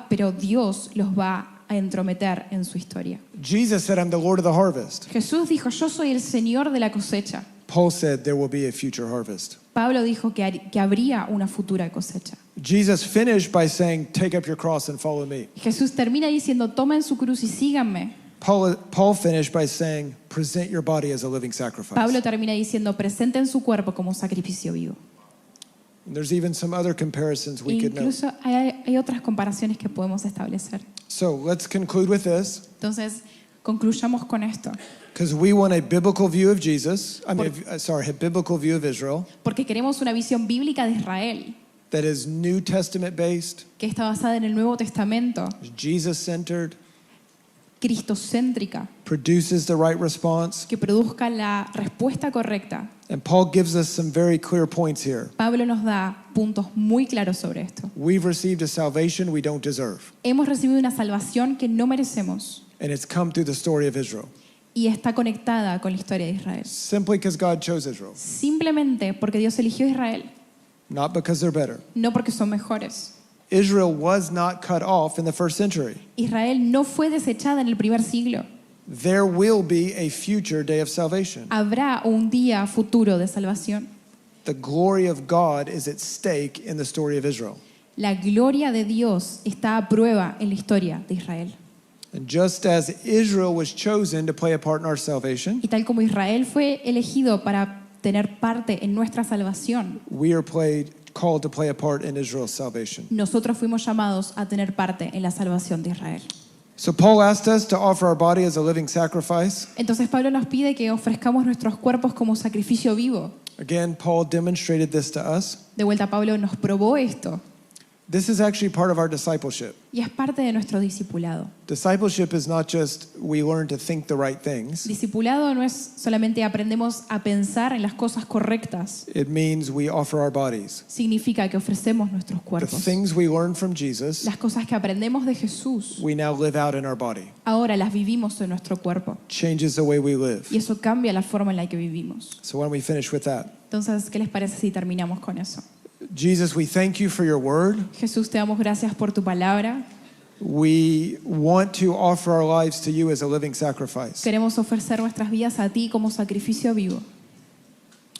pero Dios los va a entrometer en su historia. Jesus said, I'm the Lord of the harvest. Jesús dijo, yo soy el Señor de la cosecha. Paul said, there will be a future harvest. Pablo dijo que habría una futura cosecha. Jesus finished by saying, take up your cross and follow me. Jesús termina diciendo, tomen su cruz y síganme. Paul finished by saying, present your body as a living sacrifice. Pablo termina diciendo, presenten su cuerpo como sacrificio vivo. And there's even some other comparisons we could note. Incluso hay otras comparaciones que podemos establecer. So let's conclude with this, Entonces, concluyamos con esto. because we want a biblical view of Jesus. A biblical view of Israel Porque queremos una visión bíblica de Israel that is New Testament based, que está basada en el Nuevo Testamento, Jesus centered, cristocéntrica, produces the right response. que produzca la respuesta correcta. And Paul gives us some very clear points here. Pablo nos da puntos muy claros sobre esto. We've received a salvation we don't deserve, Hemos recibido una salvación que no merecemos and it's come through the story of Israel. y está conectada con la historia de Israel. Simply because God chose Israel, Simplemente porque Dios eligió a Israel, not because they're better. no porque son mejores. Israel was not cut off in the first century. Israel no fue desechada en el primer siglo. There will be a future day of salvation. Habrá un día futuro de salvación. The glory of God is at stake in the story of Israel. La gloria de Dios está a prueba en la historia de Israel. And just as Israel was chosen to play a part in our salvation, Y tal como Israel fue elegido para tener parte en nuestra salvación, we are called to play a part in Israel's salvation. nosotros fuimos llamados a tener parte en la salvación de Israel. So Paul asked us to offer our body as a living sacrifice. Entonces Pablo nos pide que ofrezcamos nuestros cuerpos como sacrificio vivo. Again, Paul demonstrated this to us. De vuelta, Pablo nos probó esto This is actually part of our discipleship. y es parte de nuestro discipulado. Discipleship is not just we learn to think the right things. Discipulado no es solamente aprendemos a pensar en las cosas correctas. It means we offer our bodies. Significa que ofrecemos nuestros The cuerpos. things we learn from Jesus, Las cosas que aprendemos de Jesús, we now live out in our body. ahora las vivimos en nuestro cuerpo. Changes the way we live. Y eso cambia la forma en la que vivimos. So why don't we finish with that? Entonces, ¿qué les parece si terminamos con eso? Jesus, we thank you for your word. Jesús, te damos gracias por tu palabra. We want to offer our lives to you as a living sacrifice. Queremos ofrecer nuestras vidas a ti como sacrificio vivo.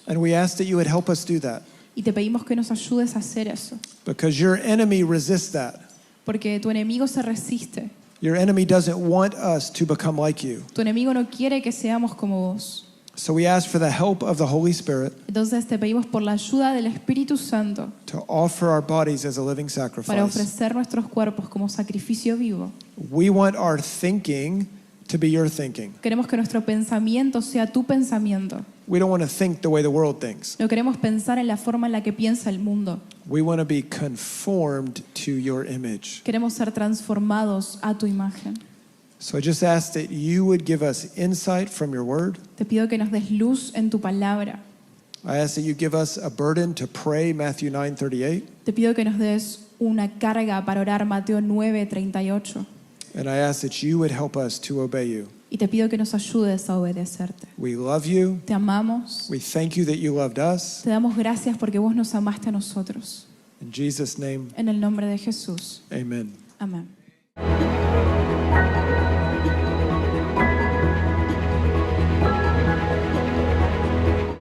And we ask that you would help us do that, Y te pedimos que nos ayudes a hacer eso. because your enemy resists that. Porque tu enemigo se resiste. Your enemy doesn't want us to become like you. Tu enemigo no quiere que seamos como vos. So we ask for the help of the Holy Spirit Entonces te pedimos por la ayuda del Espíritu Santo to offer our bodies as a living para sacrifice. ofrecer nuestros cuerpos como sacrificio vivo. We want our thinking to be your thinking. Queremos que nuestro pensamiento sea tu pensamiento. We don't want to think the way the world thinks. No queremos pensar en la forma en la que piensa el mundo. We want to be conformed to your image. Queremos ser transformados a tu imagen. So I just ask that you would give us insight from your word. Te pido que nos des luz en tu palabra. I ask that you give us a burden to pray Matthew 9:38. Te pido que nos des una carga para orar Mateo 9:38. And I ask that you would help us to obey you. Y te pido que nos ayudes a obedecerte. We love you. Te amamos. We thank you that you loved us. Te damos gracias porque vos nos amaste a nosotros. In Jesus' name, En el nombre de Jesús. amen. Amén.